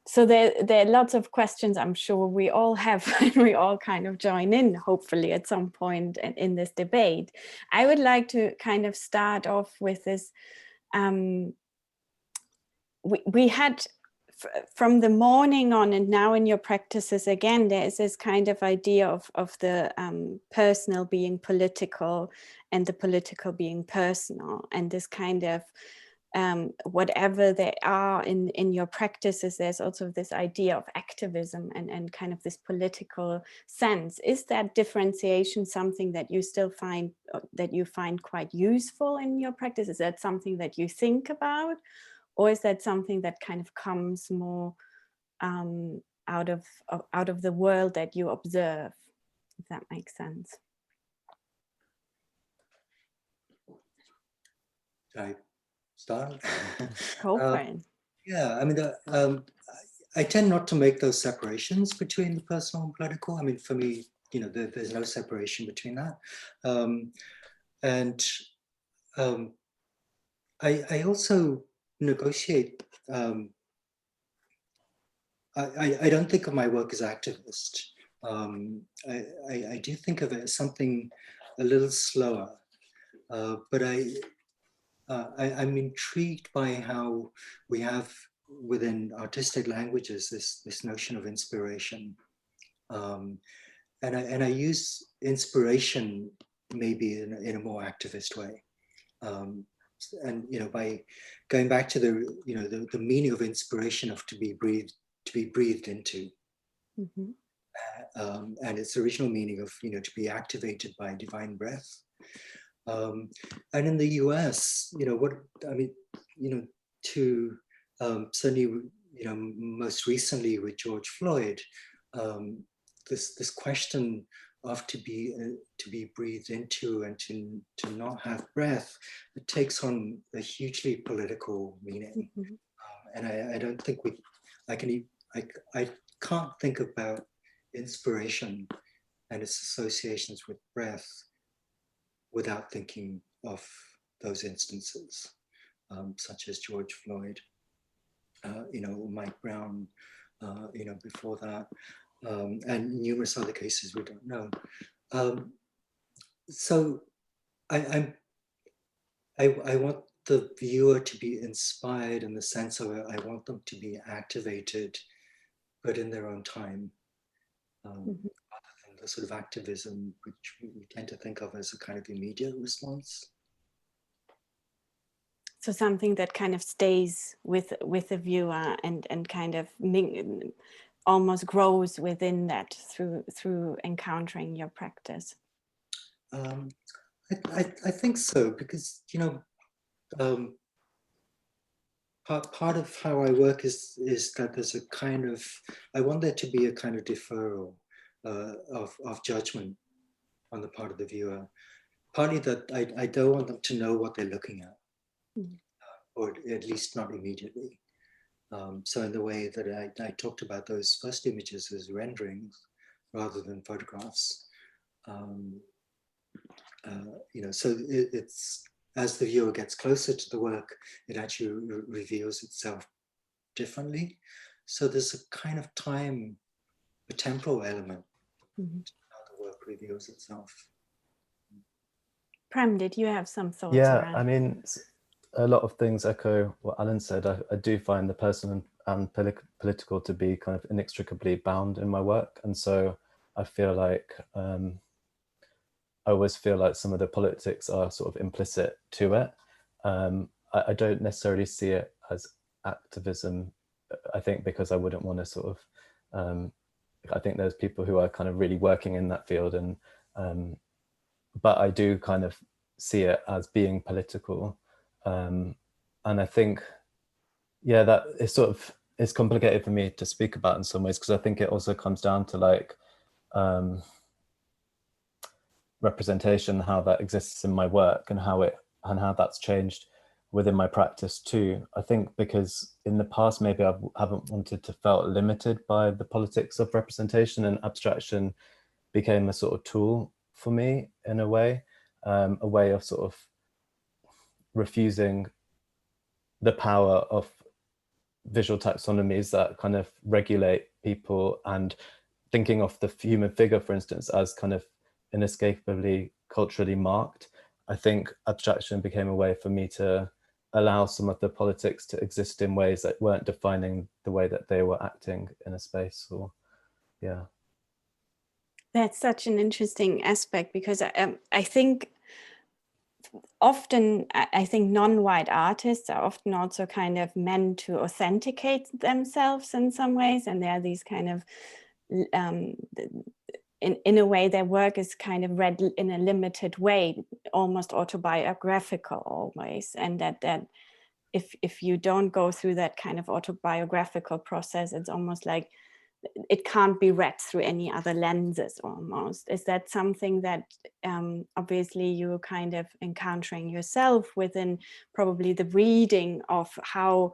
So there are lots of questions I'm sure we all have, and we all kind of join in, hopefully at some point in this debate. I would like to kind of start off with this. We had, from the morning on and now in your practices again, there is this kind of idea of the personal being political and the political being personal, and this kind of whatever they are in your practices, there's also this idea of activism and kind of this political sense. Is that differentiation something that you still find, that you find quite useful in your practice? Is that something that you think about? Or is that something that kind of comes more out of the world that you observe, if that makes sense? I start? Go for it. Yeah, I tend not to make those separations between the personal and political. For me, there's no separation between that. I also negotiate. I don't think of my work as activist. I do think of it as something a little slower, but I'm intrigued by how we have within artistic languages this notion of inspiration, and I use inspiration maybe in a more activist way. And by going back to the meaning of inspiration of to be breathed into, Mm-hmm. And its original meaning of to be activated by divine breath. And in the US, certainly most recently with George Floyd, this question of to be breathed into and to not have breath, it takes on a hugely political meaning. Mm-hmm. And I don't think I can't think about inspiration and its associations with breath without thinking of those instances, such as George Floyd, Mike Brown, before that, and numerous other cases we don't know. So I want the viewer to be inspired in the sense of I want them to be activated, but in their own time, Mm-hmm. rather than the sort of activism which we tend to think of as a kind of immediate response. So something that kind of stays with the viewer and kind of almost grows within that through encountering your practice. I think so, because part of how I work is that there's a kind of, I want there to be a kind of deferral of judgment on the part of the viewer. Partly that I don't want them to know what they're looking at, or at least not immediately. So in the way that I talked about those first images as renderings rather than photographs, so it's, as the viewer gets closer to the work, it actually reveals itself differently. So there's a kind of time a temporal element Mm-hmm. to how the work reveals itself. Prem, did you have some thoughts Yeah, around? I mean, a lot of things echo what Alan said. I do find the personal and political to be kind of inextricably bound in my work. And so I feel like, I always feel like some of the politics are sort of implicit to it. I don't necessarily see it as activism, I think, because I wouldn't want to sort of, I think there's people who are kind of really working in that field, and but I do kind of see it as being political. And I think, yeah, that is sort of, it's complicated for me to speak about in some ways, because I think it also comes down to like representation, how that exists in my work, and how that's changed within my practice too. I think because in the past, maybe I haven't wanted to felt limited by the politics of representation, and abstraction became a sort of tool for me in a way of sort of refusing the power of visual taxonomies that kind of regulate people, and thinking of the human figure, for instance, as kind of inescapably culturally marked. I think abstraction became a way for me to allow some of the politics to exist in ways that weren't defining the way that they were acting in a space. Or yeah. That's such an interesting aspect, because I think often, I think non-white artists are often also kind of meant to authenticate themselves in some ways, and there are these kind of, in a way, their work is kind of read in a limited way, almost autobiographical always, and that if you don't go through that kind of autobiographical process, it's almost like it can't be read through any other lenses almost. Is that something that obviously you're kind of encountering yourself within probably the reading of how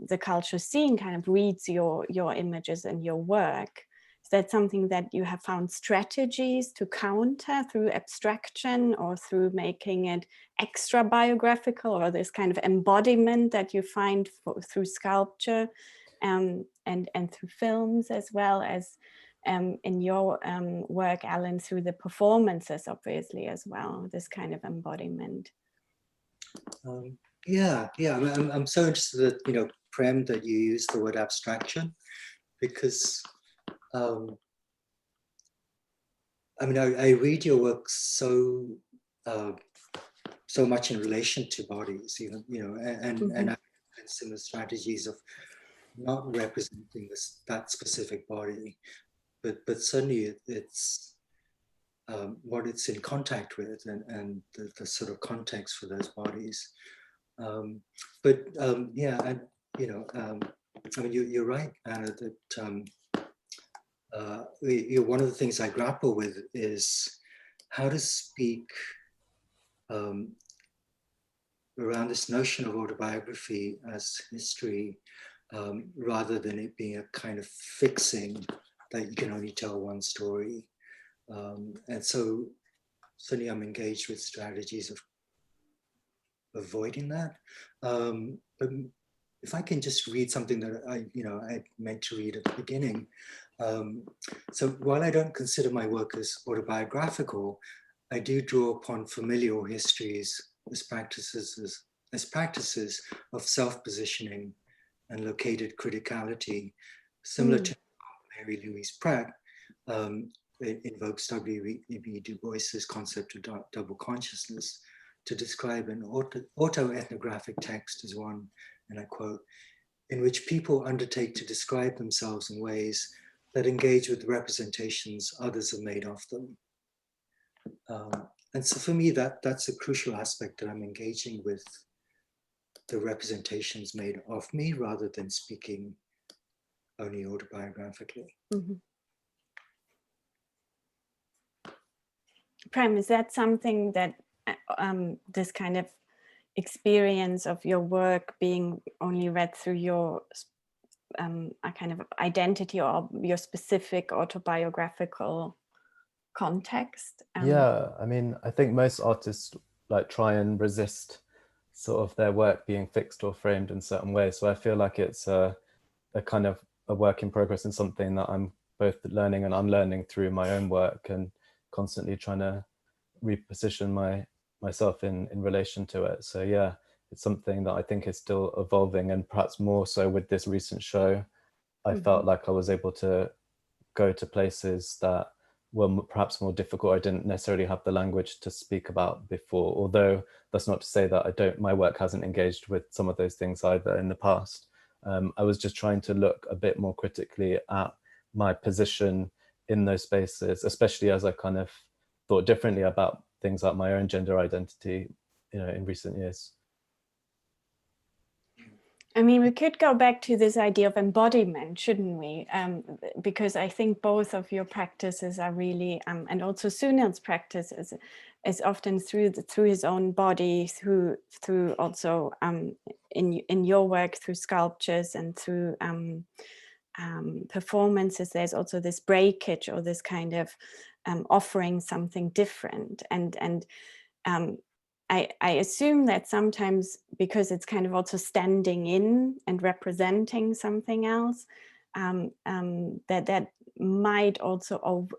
the culture scene kind of reads your images and your work? Is that something that you have found strategies to counter through abstraction, or through making it extra biographical, or this kind of embodiment that you find through sculpture and through films, as well as in your work, Alan, through the performances, obviously, as well, this kind of embodiment? Yeah. I'm so interested that, Prem, that you use the word abstraction, because I read your work so much in relation to bodies, even, and I've similar strategies of not representing that specific body, but certainly it's what it's in contact with, and the sort of context for those bodies. You're right, Anna, that one of the things I grapple with is how to speak around this notion of autobiography as history, rather than it being a kind of fixing that you can only tell one story. And so certainly I'm engaged with strategies of avoiding that. But if I can just read something that I meant to read at the beginning. So while I don't consider my work as autobiographical, I do draw upon familial histories as practices of self-positioning and located criticality, similar to Mary Louise Pratt invokes W.E.B. Du Bois's concept of double consciousness to describe an auto-ethnographic text as one, and I quote, in which people undertake to describe themselves in ways that engage with the representations others have made of them. And so for me, that's a crucial aspect, that I'm engaging with the representations made of me rather than speaking only autobiographically. Prem, is that something that this kind of experience of your work being only read through your a kind of identity or your specific autobiographical context? Yeah, I mean, I think most artists like try and resist sort of their work being fixed or framed in certain ways. So I feel like it's a kind of a work in progress and something that I'm both learning and unlearning through my own work, and constantly trying to reposition myself in relation to it. So yeah, it's something that I think is still evolving, and perhaps more so with this recent show, I felt like I was able to go to places that were perhaps more difficult. I didn't necessarily have the language to speak about before, although that's not to say that my work hasn't engaged with some of those things either in the past. I was just trying to look a bit more critically at my position in those spaces, especially as I kind of thought differently about things like my own gender identity, in recent years. I mean, we could go back to this idea of embodiment, shouldn't we? Because I think both of your practices are really, and also Sunil's practice is often through his own body, through also in your work, through sculptures and through performances. There's also this breakage, or this kind of offering something different, and I assume that sometimes, because it's kind of also standing in and representing something else, that might also,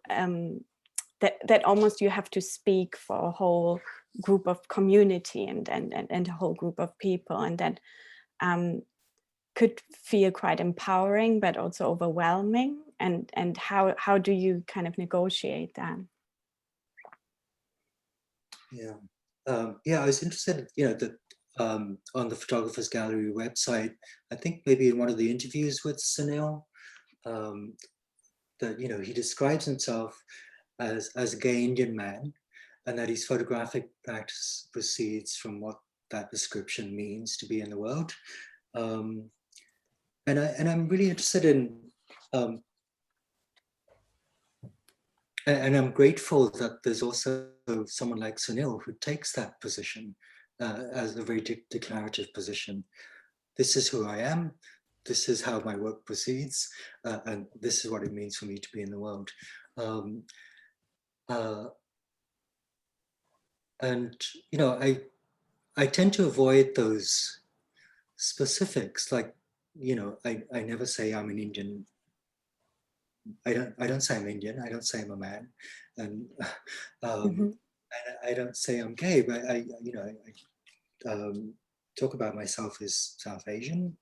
that almost you have to speak for a whole group of community and a whole group of people, and that could feel quite empowering, but also overwhelming. And how do you kind of negotiate that? Yeah. I was interested, that on the Photographers Gallery website, I think maybe in one of the interviews with Sunil, that, he describes himself as a gay Indian man, and that his photographic practice proceeds from what that description means to be in the world. And I'm really interested in, and I'm grateful that there's also someone like Sunil who takes that position as a very declarative position. This is who I am. This is how my work proceeds, and this is what it means for me to be in the world. And I tend to avoid those specifics, like I never say I'm an Indian. I don't say I'm Indian. I don't say I'm a man, and I don't say I'm gay. But I talk about myself as South Asian,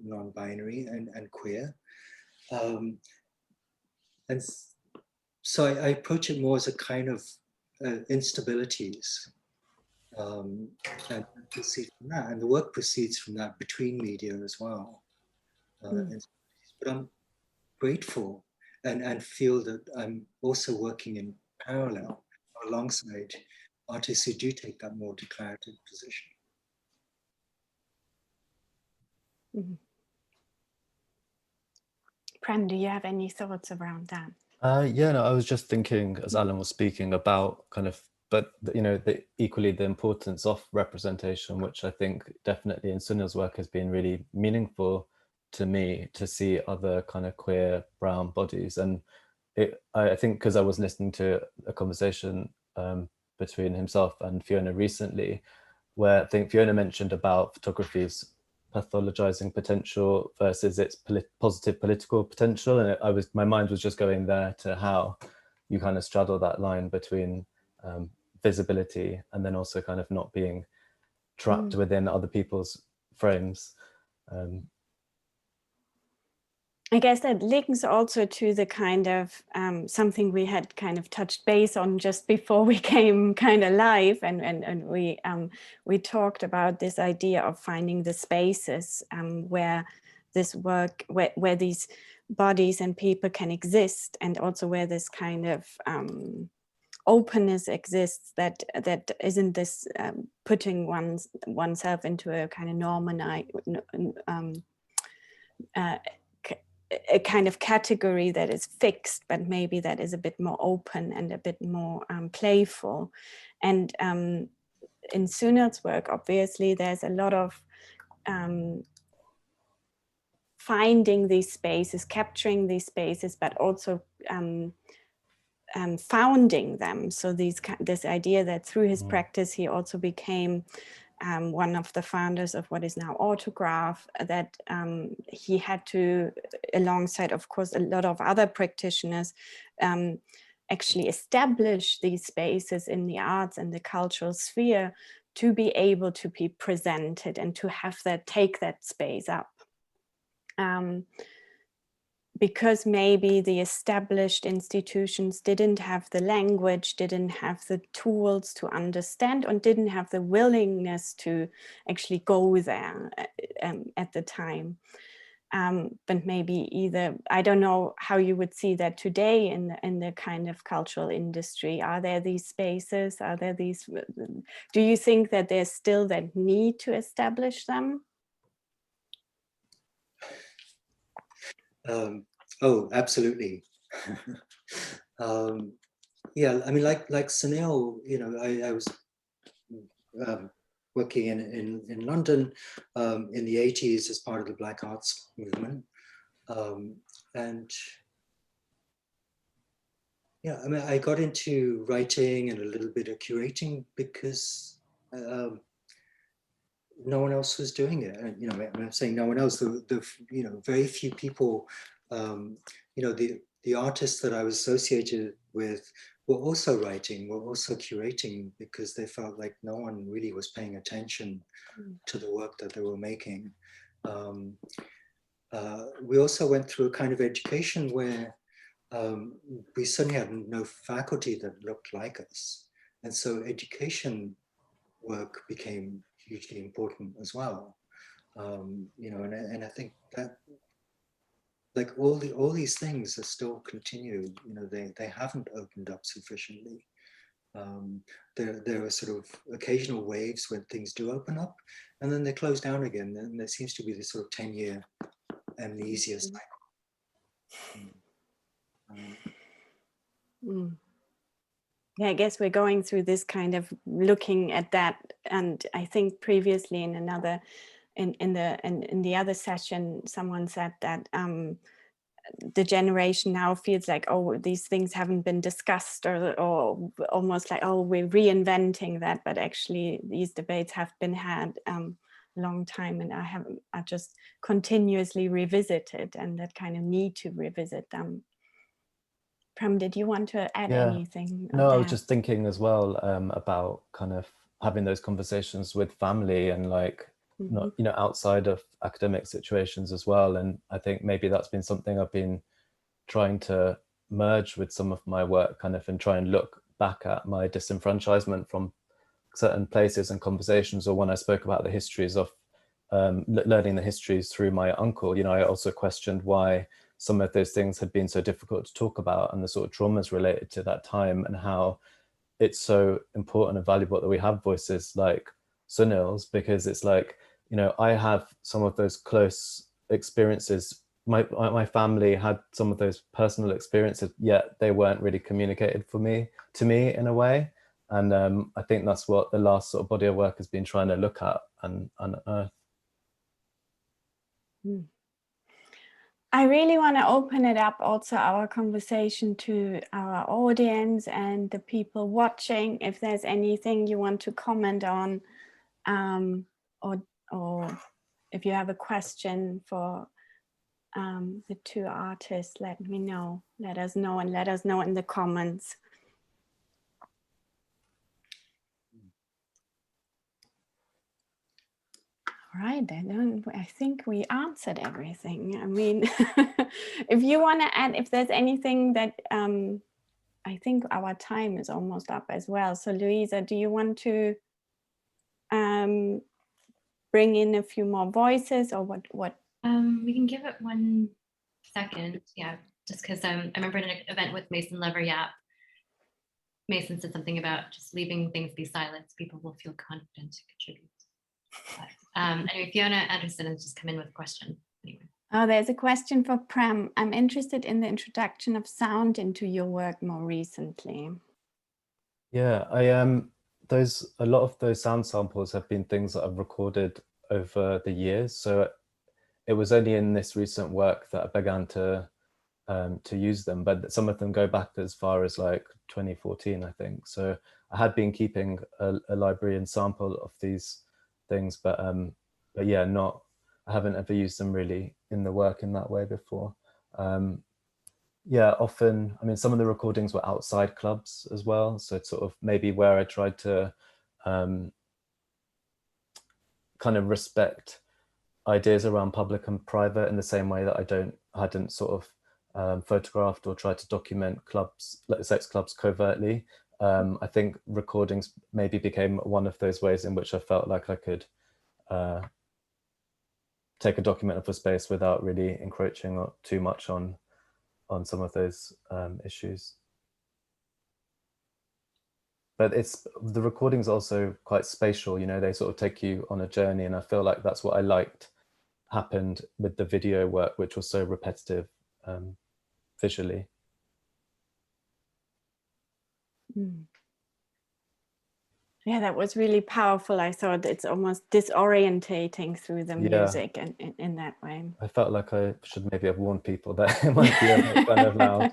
non-binary and queer, and so I approach it more as a kind of instabilities, and proceed from that, and the work proceeds from that between media as well. But I'm grateful and feel that I'm also working in parallel alongside artists who do take that more declarative position. Prem, do you have any thoughts around that? Yeah, no, I was just thinking as Allan was speaking about kind of, but equally the importance of representation, which I think definitely in Sunil's work has been really meaningful to me, to see other kind of queer brown bodies. And I think because I was listening to a conversation between himself and Fiona recently, where I think Fiona mentioned about photography's pathologizing potential versus its positive political potential, and my mind was just going there to how you kind of straddle that line between visibility and then also kind of not being trapped within other people's frames. I guess that links also to the kind of something we had kind of touched base on just before we came kind of live, and we talked about this idea of finding the spaces where this work, where these bodies and people can exist, and also where this kind of openness exists that isn't this putting oneself into a kind of a kind of category that is fixed, but maybe that is a bit more open and a bit more playful. And in Sunil's work, obviously, there's a lot of finding these spaces, capturing these spaces, but also founding them. So this idea that through his practice, he also became one of the founders of what is now Autograph, that he had to, alongside of course a lot of other practitioners, actually establish these spaces in the arts and the cultural sphere to be able to be presented and to have that, take that space up. Because maybe the established institutions didn't have the language, didn't have the tools to understand, and didn't have the willingness to actually go there at the time. But maybe either, I don't know how you would see that today in the kind of cultural industry. Are there these spaces? Are there these, do you think that there's still that need to establish them? Oh, absolutely. Yeah, I mean, like Sunil, you know, I was working in London in the 80s as part of the Black Arts movement. And yeah, I mean, I got into writing and a little bit of curating because no one else was doing it. And, you know, I'm saying no one else, the you know, very few people, you know, the artists that I was associated with were also writing, were also curating, because they felt like no one really was paying attention to the work that they were making. We also went through a kind of education where we certainly had no faculty that looked like us. And so education work became hugely important as well. You know, and I think that, like, all these things are still continue. You know, they haven't opened up sufficiently. There are sort of occasional waves when things do open up, and then they close down again. And there seems to be this sort of 10-year amnesia cycle. Yeah, I guess we're going through this kind of looking at that, and I think previously in another, in the other session, someone said that the generation now feels like, oh, these things haven't been discussed, or almost like, oh, we're reinventing that, but actually these debates have been had a long time, and I just continuously revisited, and that kind of need to revisit them. Prem, did you want to add anything? No, I was just thinking as well about kind of having those conversations with family and like, not, you know, outside of academic situations as well. And I think maybe that's been something I've been trying to merge with some of my work, kind of, and try and look back at my disenfranchisement from certain places and conversations. Or when I spoke about the histories of learning the histories through my uncle, you know, I also questioned why some of those things had been so difficult to talk about, and the sort of traumas related to that time, and how it's so important and valuable that we have voices like Sunil's, because it's like, you know, I have some of those close experiences. My family had some of those personal experiences, yet they weren't really communicated to me in a way. And I think that's what the last sort of body of work has been trying to look at and unearth. I really want to open it up, also our conversation, to our audience and the people watching. If there's anything you want to comment on, or if you have a question for the two artists, let me know. Let us know, and let us know in the comments. All right, then I think we answered everything. I mean, if you want to add, if there's anything that, I think our time is almost up as well. So Louisa, do you want to bring in a few more voices, or what? We can give it 1 second. Yeah, just because I remember in an event with Mason Lever-Yap, Mason said something about just leaving things be silent, so people will feel confident to contribute. But, anyway, Fiona Anderson has just come in with a question. Anyway. Oh, there's a question for Prem. I'm interested in the introduction of sound into your work more recently. Yeah, a lot of those sound samples have been things that I've recorded over the years. So it was only in this recent work that I began to use them, but some of them go back as far as like 2014, I think. So I had been keeping a library and sample of these things, but yeah, I haven't ever used them really in the work in that way before. Yeah, often, I mean, some of the recordings were outside clubs as well, so it's sort of maybe where I tried to kind of respect ideas around public and private in the same way that I hadn't sort of photographed or tried to document clubs, like sex clubs, covertly. I think recordings maybe became one of those ways in which I felt like I could take a document of a space without really encroaching too much on some of those issues. But the recordings also quite spatial, you know, they sort of take you on a journey, and I feel like that's what I liked happened with the video work, which was so repetitive visually. Yeah, that was really powerful. I thought it's almost disorientating through the music and in that way. I felt like I should maybe have warned people that it might be a bit kind of loud.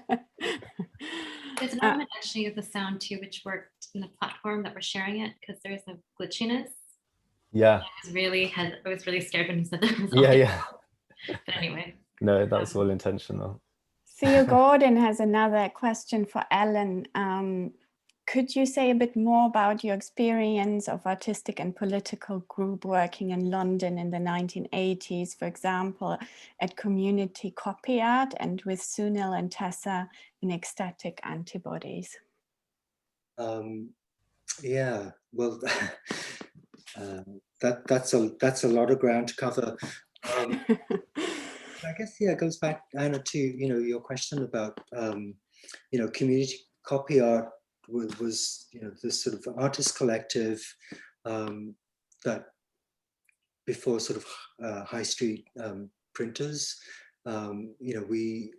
There's an element actually of the sound too, which worked in the platform that we're sharing it, because there's a glitchiness. Yeah. I was really scared when you said that. Yeah. But anyway. No, that was all intentional. Theo Gordon has another question for Allan. Could you say a bit more about your experience of artistic and political group working in London in the 1980s, for example, at Community Copy Art and with Sunil and Tessa in Ecstatic Antibodies? Yeah, well, that's a lot of ground to cover. I guess, yeah, it goes back, Anna, to, you know, your question about, you know, community copy art was, you know, this sort of artist collective that before sort of high street printers, you know, we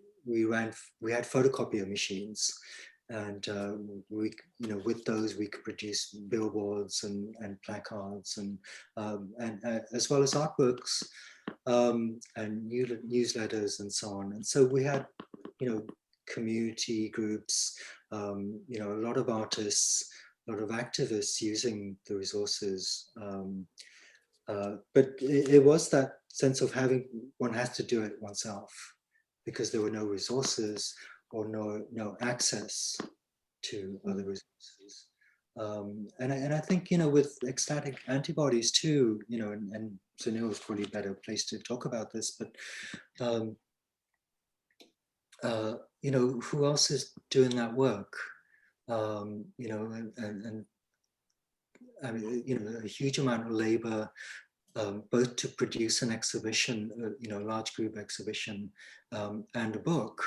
had photocopier machines, and we, you know, with those we could produce billboards and placards and as well as artworks and newsletters and so on. And so we had, you know, community groups, you know, a lot of artists, a lot of activists using the resources. But it was that sense of one has to do it oneself, because there were no resources or no access to other resources. And I think, you know, with ecstatic antibodies too, you know, and Sunil is probably a better place to talk about this, but you know, who else is doing that work? You know, and I mean, you know, a huge amount of labor, both to produce an exhibition, you know, a large group exhibition, and a book,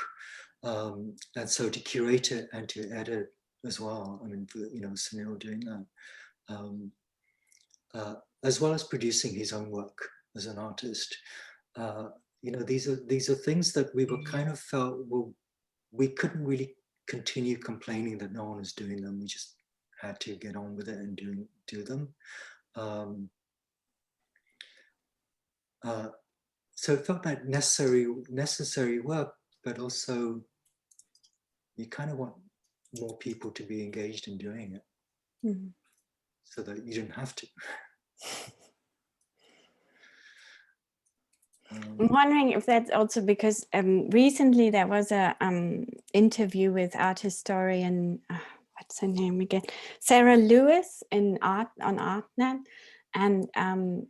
and so to curate it and to edit as well. I mean, you know, Sunil doing that, as well as producing his own work as an artist. You know, these are things that we were kind of felt, well, we couldn't really continue complaining that no one was doing them. We just had to get on with it and do them. So it felt like necessary work, but also you kind of want more people to be engaged in doing it, so that you don't have to. I'm wondering if that's also because recently there was a interview with art historian, what's her name again? Sarah Lewis on ArtNet, and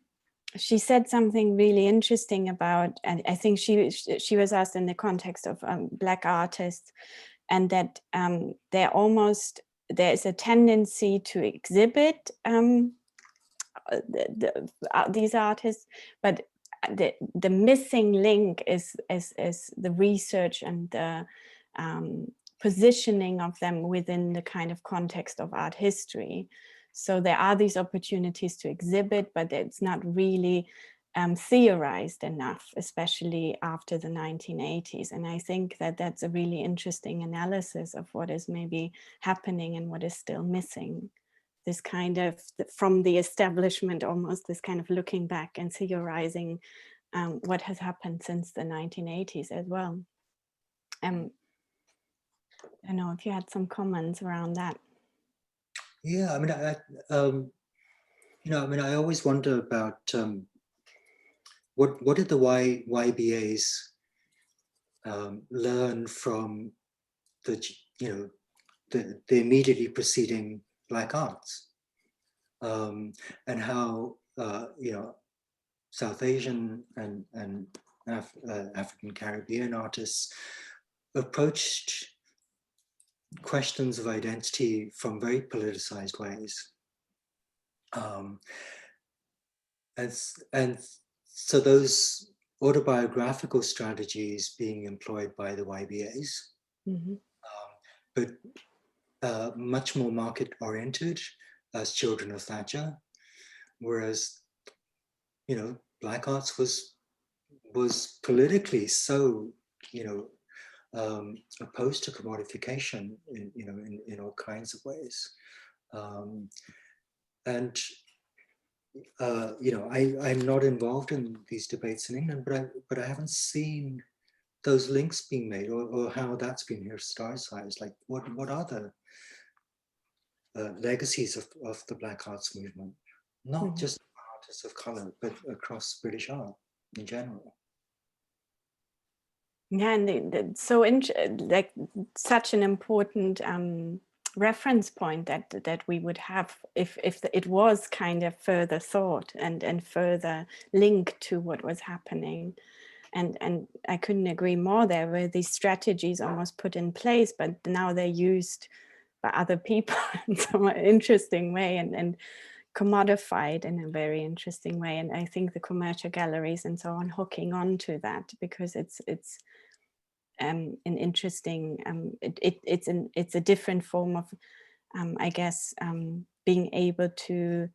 she said something really interesting about, and I think she was asked in the context of Black artists, and that there is a tendency to exhibit these artists, but the missing link is the research and the positioning of them within the kind of context of art history. So there are these opportunities to exhibit, but it's not really theorized enough, especially after the 1980s. And I think that that's a really interesting analysis of what is maybe happening and what is still missing. This kind of, from the establishment, almost this kind of looking back and theorizing what has happened since the 1980s as well. I don't know if you had some comments around that. Yeah, I mean, I mean, I always wonder about what did the YBAs learn from the the immediately preceding Black arts, and how South Asian and African Caribbean artists approached questions of identity from very politicized ways. And so those autobiographical strategies being employed by the YBAs, but much more market oriented as children of Thatcher, whereas Black arts was politically so opposed to commodification in all kinds of ways, and I'm not involved in these debates in England, but I haven't seen those links being made, or how that's been historicized. Like what are the legacies of the Black arts movement, not just artists of color, but across British art in general. Yeah, and so like such an important reference point that we would have if it was kind of further thought and further linked to what was happening. And I couldn't agree more. There were these strategies almost put in place, but now they're used by other people in some interesting way and commodified in a very interesting way. And I think the commercial galleries and so on hooking on to that, because it's an interesting, it's a different form of, I guess, being able to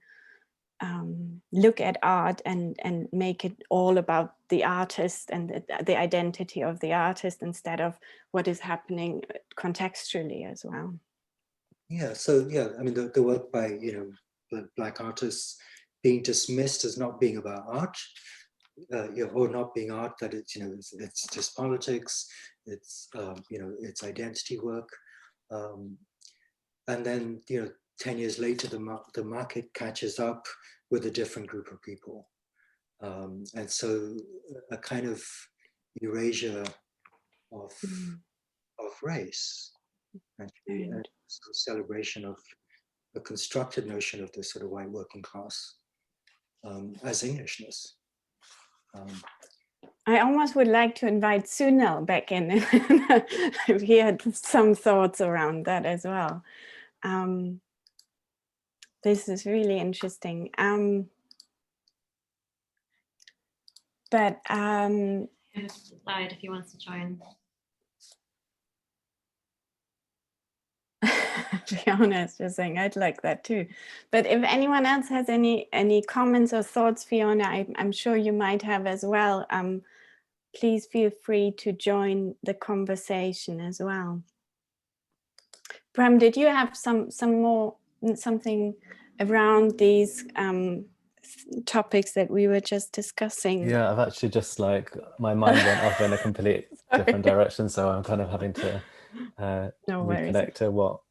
look at art and make it all about the artist and the identity of the artist instead of what is happening contextually as well. Yeah, so yeah, I mean the work by Black artists being dismissed as not being about art, or not being art, that it's it's just politics, it's it's identity work, and then 10 years later the market catches up with a different group of people, and so a kind of erasure of race, actually, and so celebration of a constructed notion of the sort of white working class as Englishness. I almost would like to invite Sunil back in if he had some thoughts around that as well. This is really interesting. But slide if he wants to join. Fiona is just saying, I'd like that too. But if anyone else has any comments or thoughts, Fiona, I'm sure you might have as well. Please feel free to join the conversation as well. Prem, did you have something around these topics that we were just discussing? Yeah, I've actually just my mind went off in a complete different direction, so I'm kind of having to reconnect to what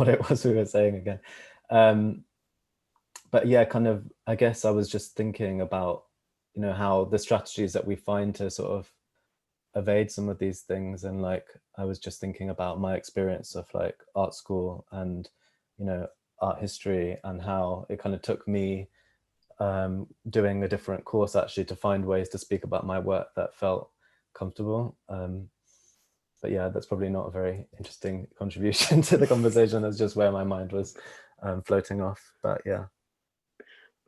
it was we were saying again. But yeah, kind of, I guess I was just thinking about how the strategies that we find to sort of evade some of these things, and I was just thinking about my experience of art school and art history, and how it kind of took me doing a different course actually to find ways to speak about my work that felt comfortable. But yeah, that's probably not a very interesting contribution to the conversation. That's just where my mind was floating off. But yeah,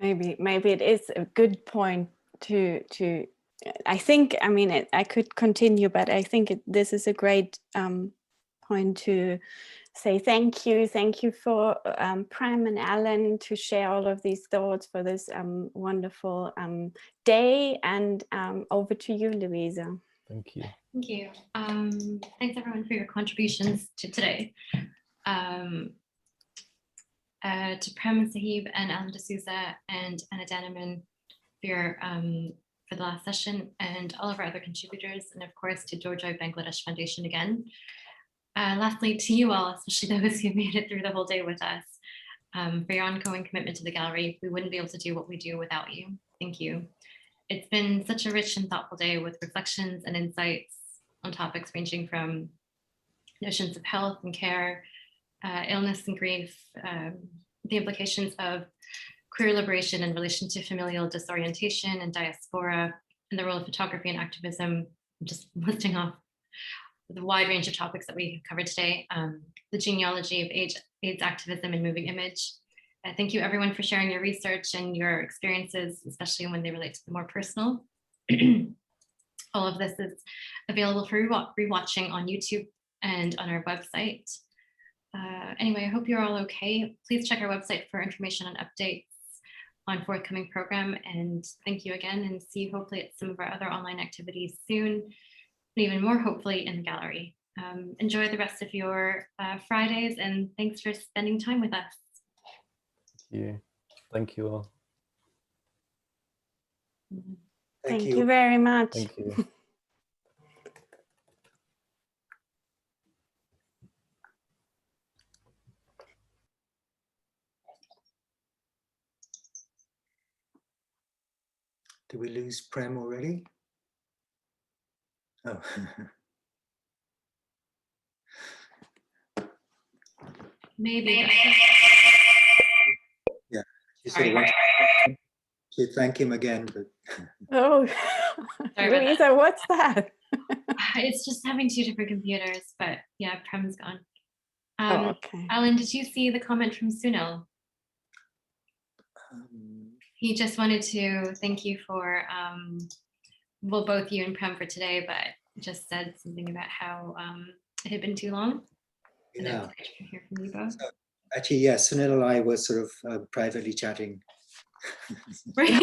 maybe it is a good point to I think, I mean, I could continue, but I think this is a great point to say thank you for Prem and Allan to share all of these thoughts for this wonderful day, and over to you, Louisa. Thank you. Thank you. Thanks everyone for your contributions to today. To Prem Sahib and Allan deSouza and Anna Danneman for the last session, and all of our other contributors, and of course to Durjoy Bangladesh Foundation again. Lastly, to you all, especially those who made it through the whole day with us. for your ongoing commitment to the gallery. We wouldn't be able to do what we do without you. Thank you. It's been such a rich and thoughtful day with reflections and insights on topics ranging from notions of health and care, illness and grief, the implications of queer liberation in relation to familial disorientation and diaspora, and the role of photography and activism. I'm just listing off the wide range of topics that we covered today, the genealogy of AIDS activism and moving image. Thank you everyone for sharing your research and your experiences, especially when they relate to the more personal. All of this is available for rewatching on YouTube and on our website. Anyway, I hope you're all okay. Please check our website for information on updates on forthcoming program. And thank you again, and see you hopefully at some of our other online activities soon, and even more hopefully in the gallery. Enjoy the rest of your Fridays, and thanks for spending time with us. Thank you all. Thank you very much. Thank you. Did we lose Prem already? Oh. Maybe. Yeah. Sorry. To thank him again, but Oh, Louisa, what's that? It's just having two different computers, but yeah, Prem's gone. Okay. Allan, did you see the comment from Sunil? He just wanted to thank you for, well, both you and Prem for today, but just said something about how it had been too long. And yeah. it's great to hear from you both. So, actually, yes, Sunil and I were sort of privately chatting. Right.